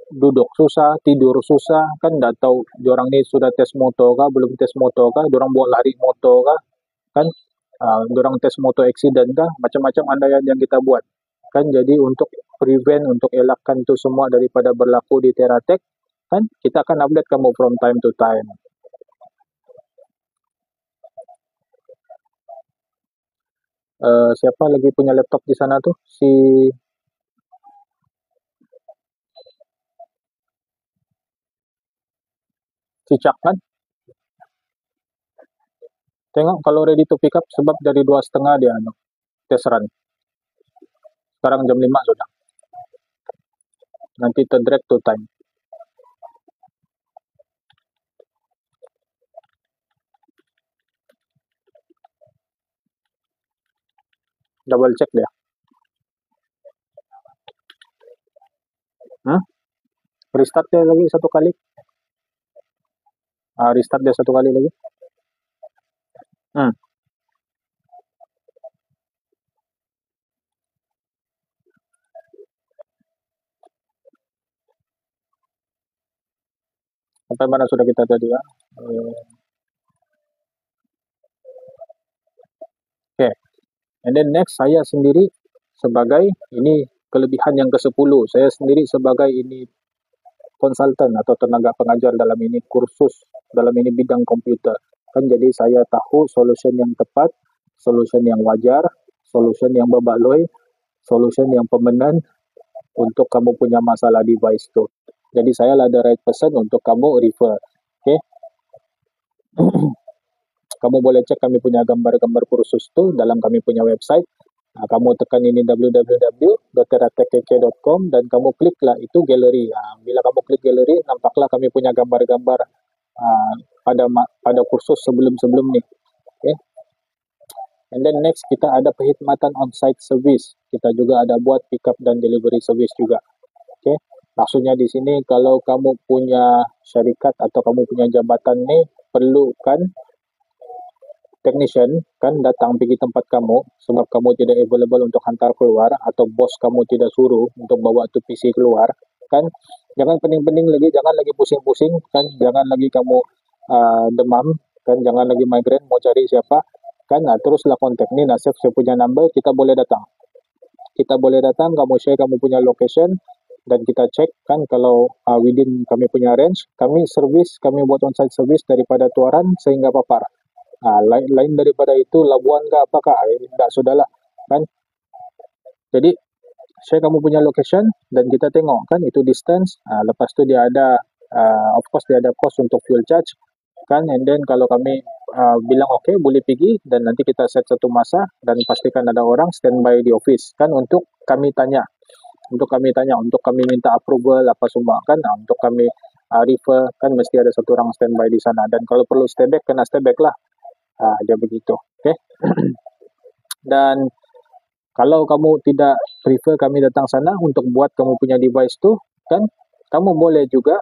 duduk susah, tidur susah kan, tidak tahu diorang ni sudah tes motor kah, belum tes motor kah, diorang buat lari motor kah kan, diorang tes motor accident kah, macam-macam andaian yang kita buat kan. Jadi untuk prevent, untuk elakkan itu semua daripada berlaku di Teratech, kan kita akan update kamu from time to time. Siapa lagi punya laptop di sana tuh? Si Cak kan? Tengok kalau ready to pick up, sebab dari 2.30 dia test run. Sekarang jam 5 sudah. Nanti terdrag to time. Double check dia. Restart dia lagi satu kali. Restart dia satu kali lagi. Sampai mana sudah kita tadi ya? Okay. And then next, saya sendiri sebagai, ini kelebihan yang ke-10, saya sendiri sebagai ini konsultan atau tenaga pengajar dalam ini kursus, dalam ini bidang komputer. Kan jadi saya tahu solution yang tepat, solution yang wajar, solution yang berbaloi, solution yang permanent untuk kamu punya masalah device tu. Jadi saya lah the right person untuk kamu refer. Okay. Kamu boleh cek kami punya gambar-gambar kursus tu dalam kami punya website. Kamu tekan ini www.teratech.com dan kamu kliklah itu gallery. Bila kamu klik gallery, nampaklah kami punya gambar-gambar pada kursus sebelum-sebelum ni. Okay. And then next, kita ada perkhidmatan on-site service. Kita juga ada buat pick up dan delivery service juga. Okay. Maksudnya di sini kalau kamu punya syarikat atau kamu punya jabatan ni perlukan technician kan datang pergi tempat kamu sebab kamu tidak available untuk hantar keluar atau bos kamu tidak suruh untuk bawa tu PC keluar kan, jangan pening-pening lagi, jangan lagi pusing-pusing kan, jangan lagi kamu demam kan, jangan lagi migraine mau cari siapa kan, teruslah kontak ni Nasif, saya punya number, kita boleh datang, kamu share kamu punya location dan kita cek kan kalau within kami punya range, kami service, kami buat on-site service daripada Tuaran sehingga Papar. Lain daripada itu Labuan ke apakah, tidak sudahlah kan. Jadi share kamu punya location dan kita tengok kan itu distance, lepas tu dia ada of course dia ada cost untuk fuel charge kan, and then kalau kami bilang okay boleh pergi, dan nanti kita set satu masa dan pastikan ada orang standby di office kan untuk kami tanya, untuk kami minta approval apa semua kan, untuk kami refer kan mesti ada satu orang standby di sana, dan kalau perlu stay back kena stay back lah. Dia begitu. Okay. Dan kalau kamu tidak prefer kami datang sana untuk buat kamu punya device tu kan, kamu boleh juga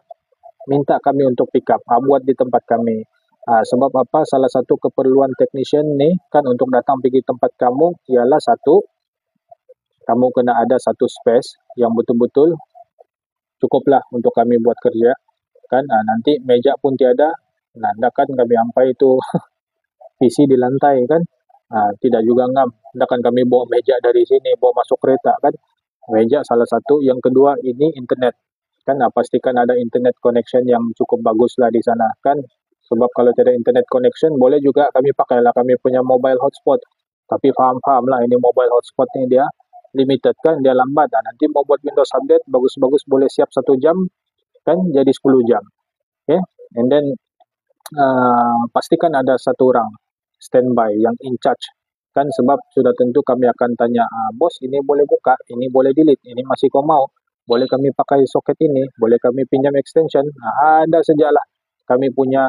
minta kami untuk pick up, buat di tempat kami. Sebab apa, salah satu keperluan technician ni kan untuk datang pergi tempat kamu ialah satu, kamu kena ada satu space yang betul-betul cukuplah untuk kami buat kerja kan. Nanti meja pun tiada, kan kami ampai itu PC di lantai kan, tidak juga ngam, kan kami bawa meja dari sini, bawa masuk kereta kan, meja salah satu. Yang kedua ini internet kan, pastikan ada internet connection yang cukup bagus lah di sana kan, sebab kalau tidak internet connection boleh juga kami pakailah kami punya mobile hotspot, tapi faham-faham lah ini mobile hotspot ni dia limited kan, dia lambat, nanti mau buat Windows update bagus-bagus boleh siap 1 jam kan, jadi 10 jam. Okay. And then pastikan ada satu orang standby yang in charge kan, sebab sudah tentu kami akan tanya, bos ini boleh buka, ini boleh delete, ini masih kau mau, boleh kami pakai soket ini, boleh kami pinjam extension, ada sajalah kami punya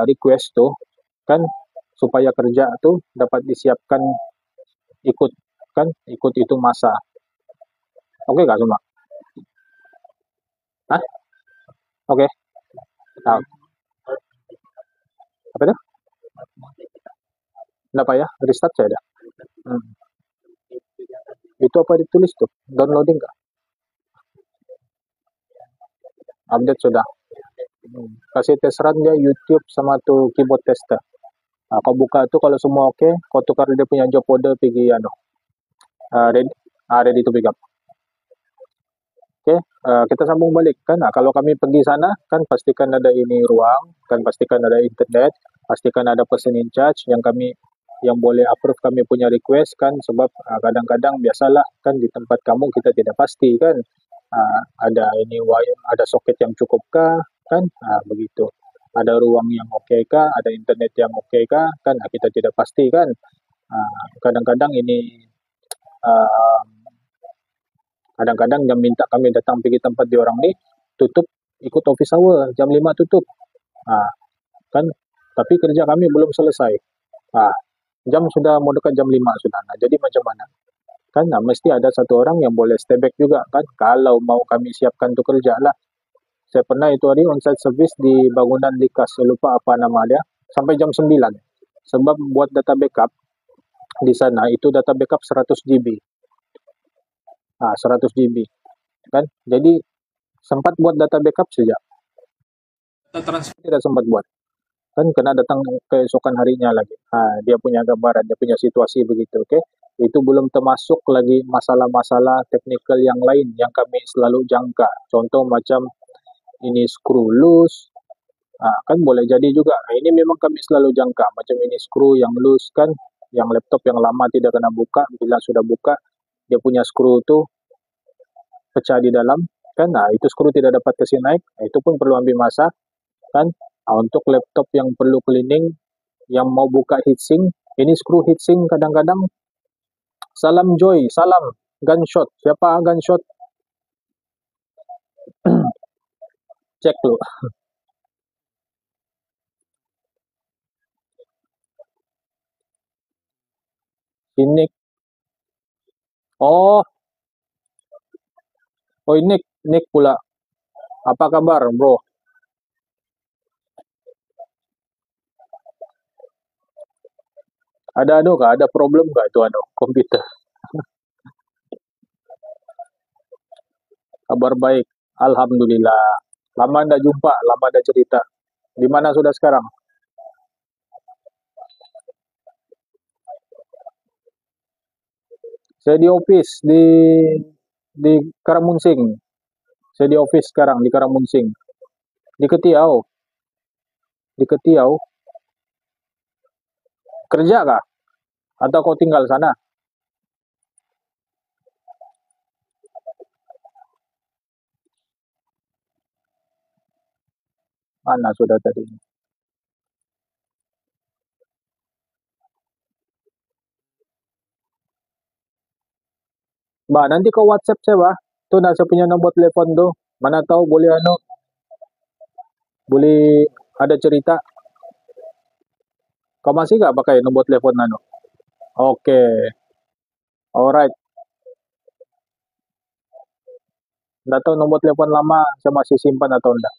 request tu kan, supaya kerja tu dapat disiapkan ikut itu masa. Okey kah semua? Okey. Apa tu? Tidak payah, restart saja. Itu apa ditulis tu? Downloading kah? Update sudah. Kasih test run dia YouTube sama tu keyboard tester. Kau buka tu kalau semua okey, kau tukar dia punya job order pergi ready to pick up. Oke, kita sambung balik kan. Nah, kalau kami pergi sana kan pastikan ada ini ruang, kan pastikan ada internet, pastikan ada person in charge yang boleh approve kami punya request kan, sebab kadang-kadang biasalah kan di tempat kamu kita tidak pasti kan. Ada ini ada soket yang cukup kah kan, begitu. Ada ruang yang oke kah, ada internet yang oke kah kan, kita tidak pasti kan. Kadang-kadang ini uh, kadang-kadang yang minta kami datang pergi tempat di orang ni tutup ikut office hour jam 5 tutup. Kan tapi kerja kami belum selesai. Jam sudah mau dekat jam 5 sudah. Jadi macam mana? Kan mesti ada satu orang yang boleh stay back juga kan, kalau mau kami siapkan tu kerja lah. Saya pernah itu hari on-site service di bangunan Likas, saya lupa apa nama dia, sampai jam 9. Sebab buat data backup di sana itu data backup 100 GB. 100 GB. Kan? Jadi sempat buat data backup saja. Data transfer tidak sempat buat. Kan kena datang keesokan harinya lagi. Dia punya gambaran, dia punya situasi begitu, oke? Itu belum termasuk lagi masalah-masalah teknikal yang lain yang kami selalu jangka. Contoh macam ini screw loose, kan boleh jadi juga. Ini memang kami selalu jangka, macam ini screw yang loose kan, yang laptop yang lama tidak kena buka, bila sudah buka, dia punya screw itu pecah di dalam, kan, itu screw tidak dapat kasih naik, itu pun perlu ambil masa, kan. Untuk laptop yang perlu cleaning, yang mau buka heatsink, ini screw heatsink kadang-kadang, salam joy, salam, gunshot, siapa gunshot? Cek lu. Ini, oh, ini Nick pula. Apa kabar, bro? Ada problem kah itu komputer? Kabar baik, alhamdulillah. Lama anda jumpa, lama anda cerita. Di mana sudah sekarang? Saya di office di Karamunsing. Saya di office sekarang di Karamunsing. Di Ketiau. Di Ketiau. Kerja kah? Atau kau tinggal sana? Mana sudah tadi? Mbak, nanti kau WhatsApp saya, bah. Tuh, saya punya nomor telepon tuh. Mana tahu boleh boleh ada cerita. Kau masih gak pakai nomor telepon Oke, alright. Nggak tahu nomor telepon lama saya masih simpan atau enggak.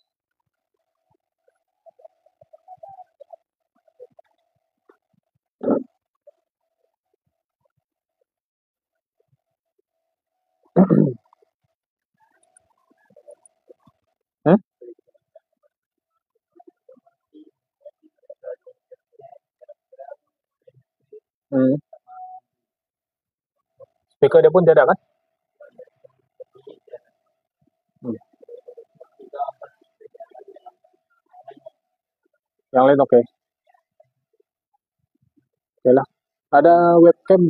Eh? Hmm. Speaker dia pun tidak kan? Hmm. Yang lain oke. Oke lah. Ada webcam.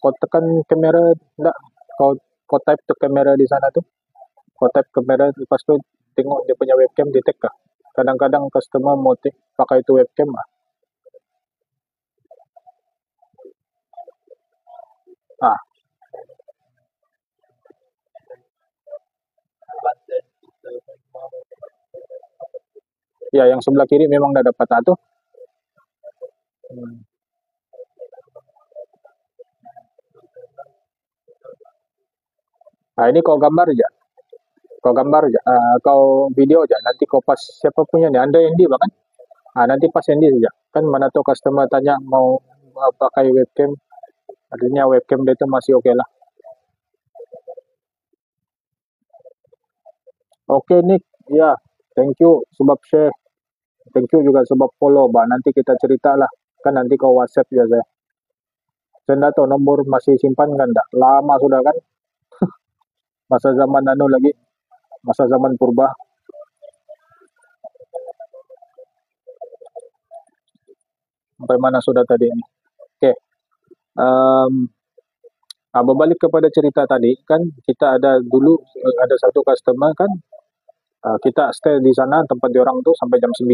Kau tekan kamera enggak? Kau type tuh kamera di sana tuh. Kau type kamera lepas tu tengok dia punya webcam detect kah? Kadang-kadang customer mau pakai itu webcam Ah, ya yang sebelah kiri memang dah dapat tuh. Hmm. Ini kau gambar aja. Kau gambar aja. Kau video aja. Nanti kau pas siapa punya nih? Anda Andy bahkan. Nanti pas Andy saja. Kan mana tuh customer tanya mau pakai webcam. Artinya webcam dia itu masih oke lah. Oke Nick, ya, thank you sebab share. Thank you juga sebab follow, bah. Nanti kita cerita lah. Kan nanti kau WhatsApp ya saya. Saya tahu nomor masih simpan kan enggak? Lama sudah kan? masa zaman anu lagi, masa zaman purba. Sampai mana sudah tadi ini? Oke. Berbalik kepada cerita tadi, kan kita ada dulu ada satu customer kan, kita stay di sana tempat diorang tuh sampai jam 9.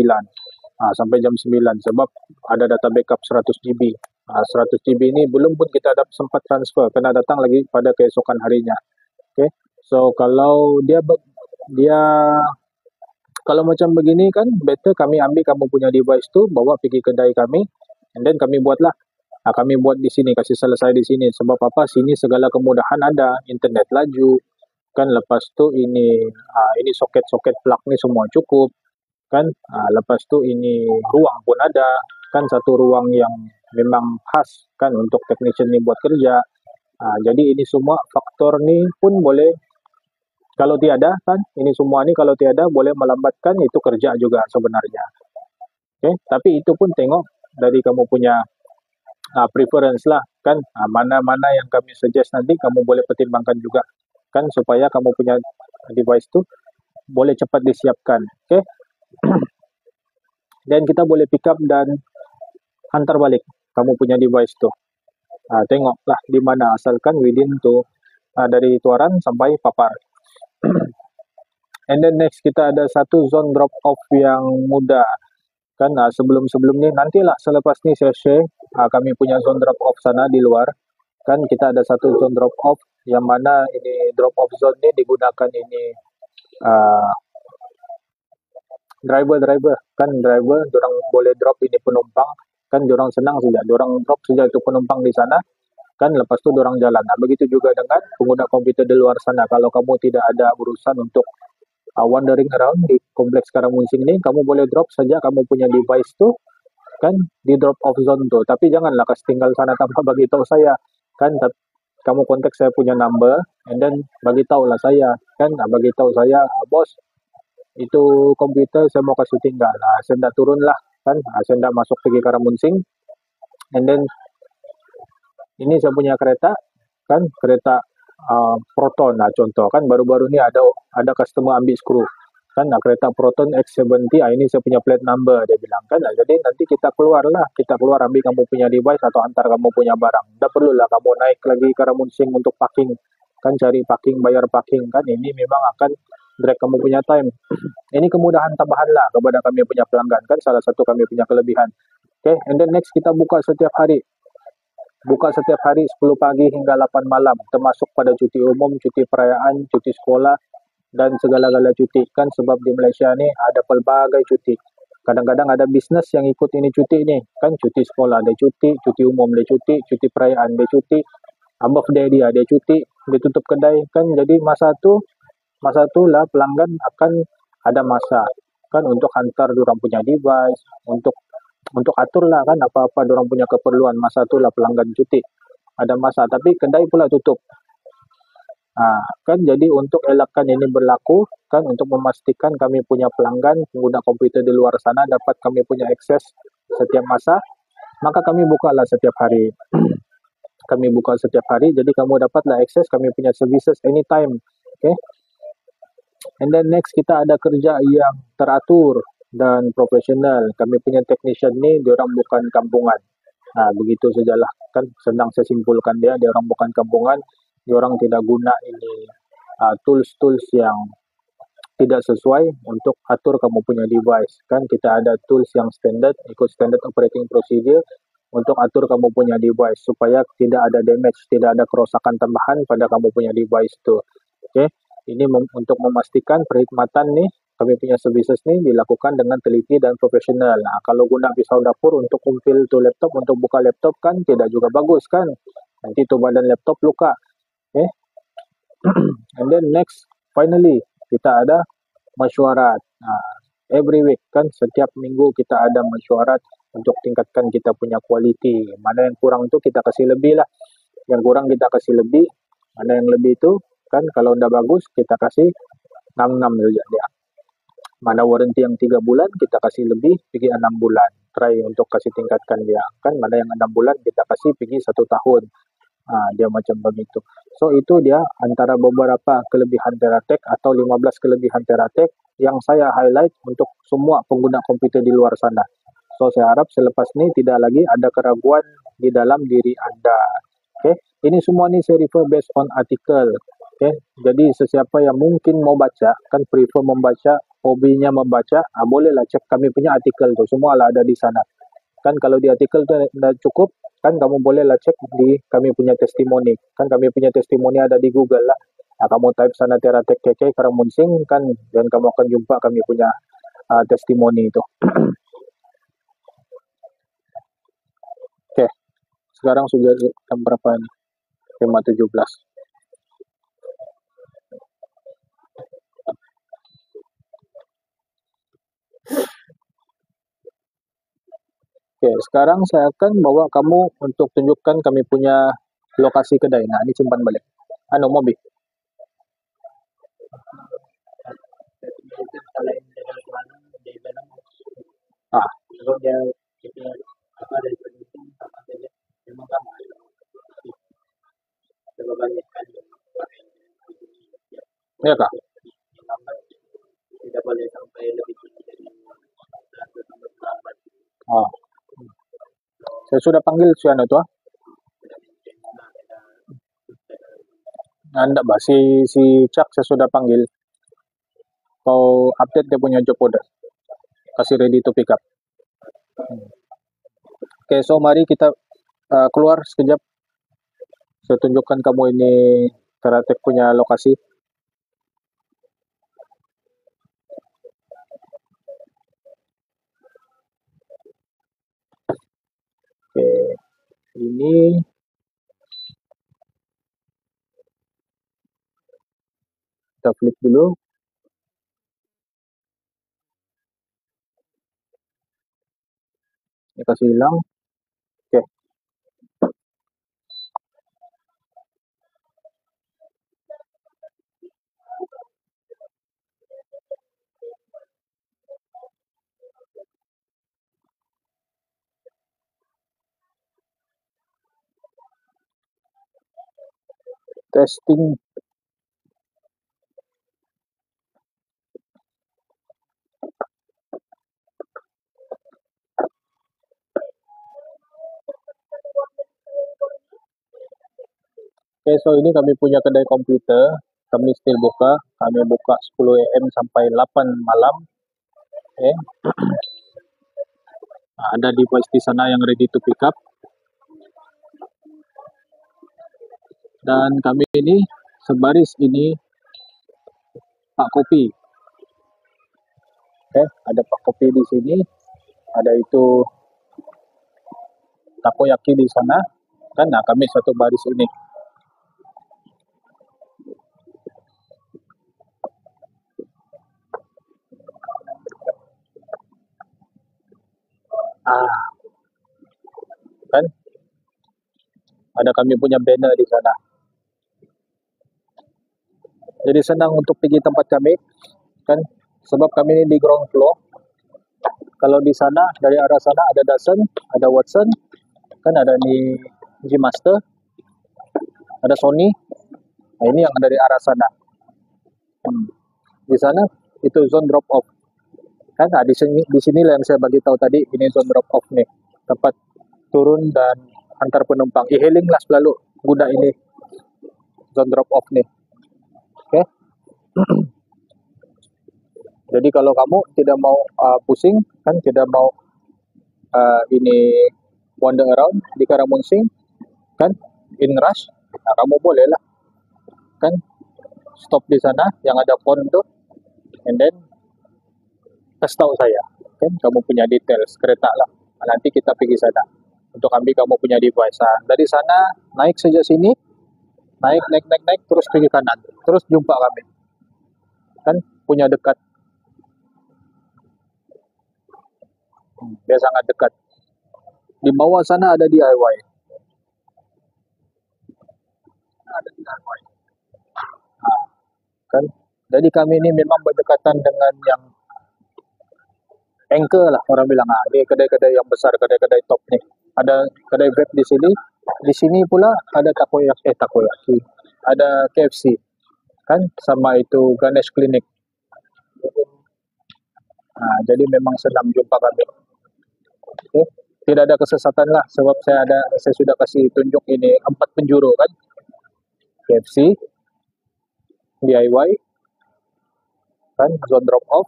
Sampai jam 9 sebab ada data backup 100 GB. 100 GB ini belum pun kita ada sempat transfer, kena datang lagi pada keesokan harinya. Okay. So kalau dia kalau macam begini kan better kami ambil kamu punya device tu, bawa pergi kedai kami, and then kami buatlah. Kami buat di sini, kasih selesai di sini. Sebab apa? Sini segala kemudahan ada, internet laju, kan lepas tu ini soket-soket plug ni semua cukup, kan lepas tu ini ruang pun ada, kan satu ruang yang memang khas kan untuk technician ni buat kerja. Jadi ini semua faktor ni pun boleh, kalau tiada kan, ini semua ni kalau tiada boleh melambatkan itu kerja juga sebenarnya. Okay? Tapi itu pun tengok dari kamu punya preference lah kan, mana-mana yang kami suggest nanti kamu boleh pertimbangkan juga kan, supaya kamu punya device tu boleh cepat disiapkan. Okay? Dan kita boleh pick up dan hantar balik kamu punya device tu. Tengoklah di mana, asalkan within tu dari Tuaran sampai Papar. And then next kita ada satu zone drop off yang mudah kan, sebelum ni nantilah selepas ni saya share kami punya zone drop off sana di luar kan. Kita ada satu zone drop off yang mana ini drop off zone ni digunakan ini driver kan, driver diorang boleh drop ini penumpang kan, diorang senang saja, diorang drop saja itu penumpang di sana kan, lepas tu diorang jalan. Begitu juga dengan pengguna komputer di luar sana, kalau kamu tidak ada urusan untuk wandering around di kompleks Karamuncing ini, kamu boleh drop saja kamu punya device tu kan di drop off zone tu. Tapi janganlah kasih tinggal sana tanpa bagi tahu saya kan. Kamu kontak saya punya number and then bagi tahu lah saya kan, bagi tahu saya, bos itu komputer saya mau kasih tinggal, saya tidak turun lah kan, saya tidak masuk pergi Karamuncing. And then ini saya punya kereta kan, kereta Proton contoh kan, baru-baru ni ada customer ambil skru kan, kereta Proton X70, ini saya punya plate number dia bilang kan. Jadi nanti kita keluar ambil kamu punya device atau antar kamu punya barang. Tak perlulah kamu naik lagi ke Karamuncing untuk parking kan, cari parking, bayar parking kan, ini memang akan drag kamu punya time. Ini kemudahan tambahan lah kepada kami punya pelanggan kan, salah satu kami punya kelebihan. Okay, and then next kita buka setiap hari 10 pagi hingga 8 malam, termasuk pada cuti umum, cuti perayaan, cuti sekolah, dan segala-gala cuti kan, sebab di Malaysia ni ada pelbagai cuti. Kadang-kadang ada bisnes yang ikut ini cuti ni kan, cuti sekolah dia cuti umum dia cuti perayaan dia cuti, birthday dia cuti, dia tutup kedai kan. Jadi masa tu lah pelanggan akan ada masa kan untuk hantar diorang punya device, untuk atur lah kan apa-apa diorang punya keperluan. Masa tu lah pelanggan cuti, ada masa, tapi kedai pula tutup. Kan jadi untuk elakkan ini berlaku kan, untuk memastikan kami punya pelanggan pengguna komputer di luar sana dapat kami punya akses setiap masa, maka kami bukalah setiap hari. Kami buka setiap hari, jadi kamu dapatlah akses kami punya services anytime. Okay. And then next kita ada kerja yang teratur dan profesional. Kami punya technician ni diorang bukan kampungan. Begitu sajalah kan, senang saya simpulkan dia orang bukan kampungan. Diorang tidak guna ini tools-tools yang tidak sesuai untuk atur kamu punya device kan. Kita ada tools yang standard, ikut standard operating procedure untuk atur kamu punya device supaya tidak ada damage, tidak ada kerosakan tambahan pada kamu punya device tu. Okay. Ini untuk memastikan perkhidmatan nih kami punya services ni dilakukan dengan teliti dan profesional. Kalau guna pisau dapur untuk umpil tu laptop, untuk buka laptop kan tidak juga bagus kan, nanti tu badan laptop luka. Okay. And then next, finally kita ada mesyuarat. Every week kan, setiap minggu kita ada mesyuarat untuk tingkatkan kita punya kualiti. Mana yang kurang tu kita kasih lebih lah, yang kurang kita kasih lebih, mana yang lebih tu kan kalau ndak bagus kita kasih 6 saja dia. Mana warranty yang 3 bulan kita kasih lebih pergi 6 bulan. Try untuk kasih tingkatkan dia kan, mana yang 6 bulan kita kasih pergi 1 tahun. Dia macam begitu. So itu dia antara beberapa kelebihan Teratech atau 15 kelebihan Teratech yang saya highlight untuk semua pengguna komputer di luar sana. So saya harap selepas ini tidak lagi ada keraguan di dalam diri Anda. Oke, ini semua nih saya refer based on artikel. Oke, jadi sesiapa yang mungkin mau baca, kan prefer membaca, hobinya membaca, bolehlah cek kami punya artikel tuh, semua lah ada di sana. Kan kalau di artikel tuh dah cukup, kan kamu bolehlah cek di kami punya testimoni. Kan kami punya testimoni ada di Google lah. Kamu type sana Teratech KK Karamunsing kan, dan kamu akan jumpa kami punya testimoni itu. Oke, sekarang sudah jam berapa ini? 5.17. Oke, sekarang saya akan bawa kamu untuk tunjukkan kami punya lokasi kedai. Nah, ini simpan balik. Mobil. Ya, Kak. Saya sudah panggil si anu tuh. Anda bah, si Cak saya sudah panggil. Kau update dia punya job order. Kasih ready to pick up. Oke, so mari kita keluar sekejap. Saya tunjukkan kamu ini Teratech punya lokasi. Oke, ini kita flip dulu. Ini kasih hilang. Oke. Testing. Oke, so ini kami punya kedai komputer. Kami still buka. Kami buka 10 AM sampai 8 malam. Oke. Ada device di sana yang ready to pick up. Dan kami ini sebaris ini Pak Kopi. Oke, ada Pak Kopi di sini. Ada itu takoyaki di sana. Kan, nah kami satu baris ini. Kan ada kami punya banner di sana. Jadi senang untuk pergi tempat kami, kan sebab kami ini di ground floor. Kalau di sana, dari arah sana ada Dyson, ada Watson, kan ada nih G Master, ada Sony. Nah, ini yang dari arah sana. Di sana itu zone drop off. Kan di sini yang saya bagi tahu tadi, ini zone drop off nih. Tempat turun dan antar penumpang. E-hailing lah selalu guna ini. Zone drop off nih. Oke. Jadi kalau kamu tidak mau pusing, kan tidak mau ini wander around di Karamunsing, kan in rush, nah kamu boleh lah, kan stop di sana yang ada phone tuh, and then kasih tahu saya, kan kamu punya details kereta lah, nanti kita pergi sana untuk ambil kamu punya device. Nah, dari sana naik saja sini, naik terus pergi kanan, terus jumpa kami, kan punya dekat. Dia sangat dekat. Di bawah sana ada DIY. Ada DIY. Nah, kan? Jadi kami ini memang berdekatan dengan yang anchor lah orang bilang. Ini kedai-kedai yang besar, kedai-kedai top nih. Ada kedai vape di sini, Di sini pula ada takoyaki, ada KFC, kan sama itu Ganesh Clinic. Nah, jadi memang senang jumpa kami. Oke. Tidak ada kesesatan lah, sebab saya sudah kasih tunjuk ini 4 penjuru kan, KFC, DIY, kan, Zone Drop Off,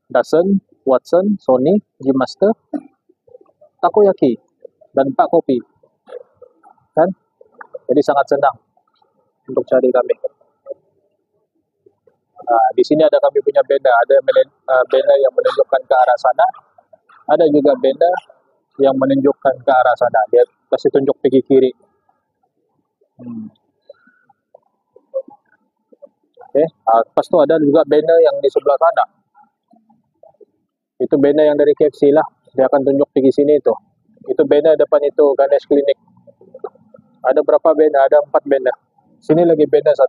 Dasen, Watson, Sony, Gym Master, Takoyaki, dan Pak Kopi, kan. Jadi sangat senang untuk cari kami. Nah, di sini ada kami punya benda, ada benda yang menunjukkan ke arah sana, ada juga benda yang menunjukkan ke arah sana. Dia kasih tunjuk pergi kiri. Oke, lepas itu ada juga benda yang di sebelah sana. Itu benda yang dari KFC lah. Dia akan tunjuk pergi sini itu. Itu benda depan itu Ganesh Clinic. Ada berapa benda? Ada 4 benda. Sini lagi benda 1.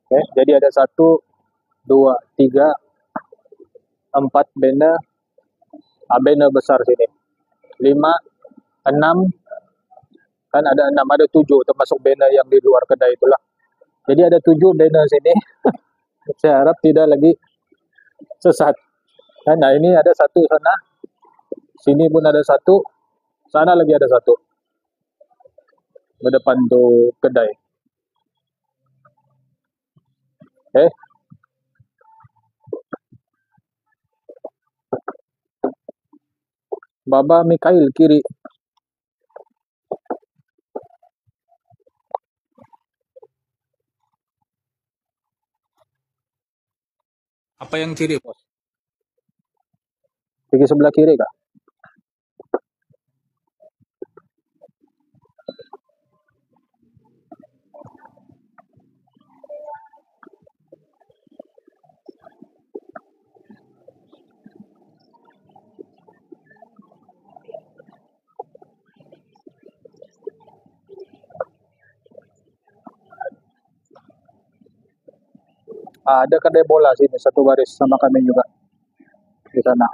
Oke, jadi ada 1, 2, 3, 4 benda. Benda besar sini. 5, 6, kan ada 6, ada 7 termasuk benda yang di luar kedai itulah. Jadi ada 7 benda sini. Saya harap tidak lagi sesat. Nah, ini ada 1 sana. Sini pun ada 1. Sana lagi ada 1. Di depan tuh kedai. Oke. Baba Mikhail kiri. Apa yang kiri, bos? Pergi sebelah kiri kah? Ada kedai bola sini, 1 baris sama kami juga di sana.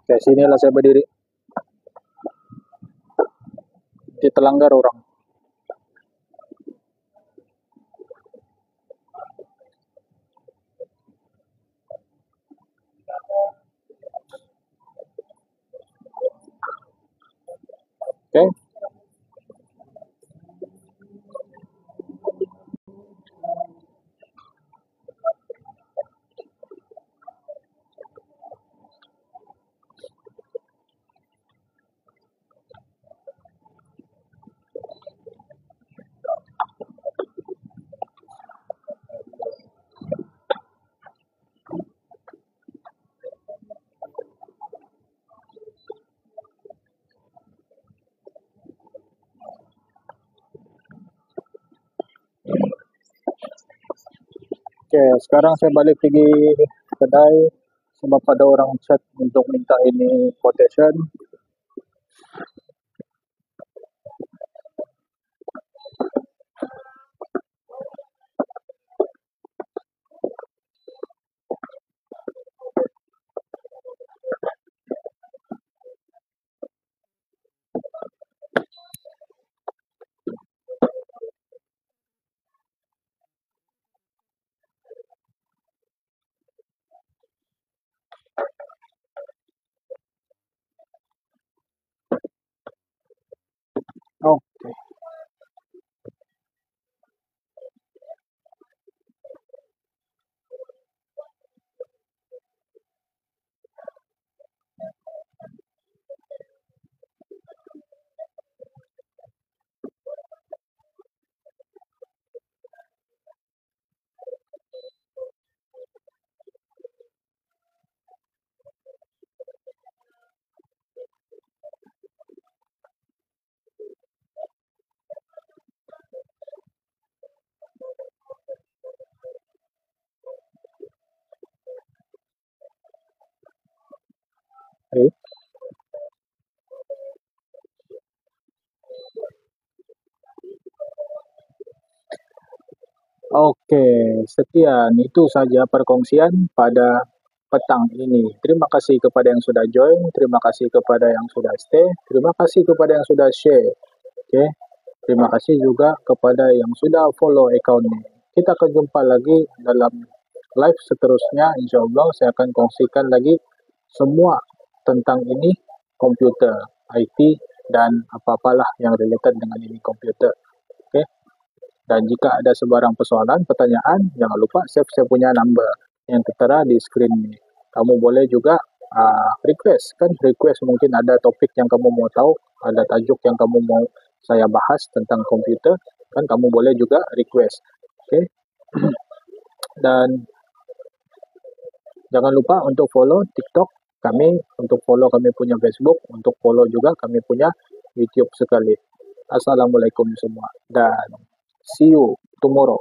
Kayak sinilah saya berdiri. Di telanggar orang. Oke. Oke, sekarang saya balik pergi kedai sebab ada orang chat untuk minta ini quotation. Oke, sekian itu saja perkongsian pada petang ini. Terima kasih kepada yang sudah join, terima kasih kepada yang sudah stay, terima kasih kepada yang sudah share. Oke, terima kasih juga kepada yang sudah follow account ini. Kita akan jumpa lagi dalam live seterusnya. Insya Allah saya akan kongsikan lagi semua tentang ini komputer, IT, dan apa-apalah yang related dengan ini komputer. Oke. Dan jika ada sebarang persoalan, pertanyaan, jangan lupa save saya punya number yang tertera di screen ini. Kamu boleh juga request, kan request mungkin ada topik yang kamu mau tahu, ada tajuk yang kamu mau saya bahas tentang komputer, kan kamu boleh juga request. Oke. Dan jangan lupa untuk follow TikTok kami, untuk follow kami punya Facebook, untuk follow juga kami punya YouTube sekali. Assalamualaikum semua dan see you tomorrow.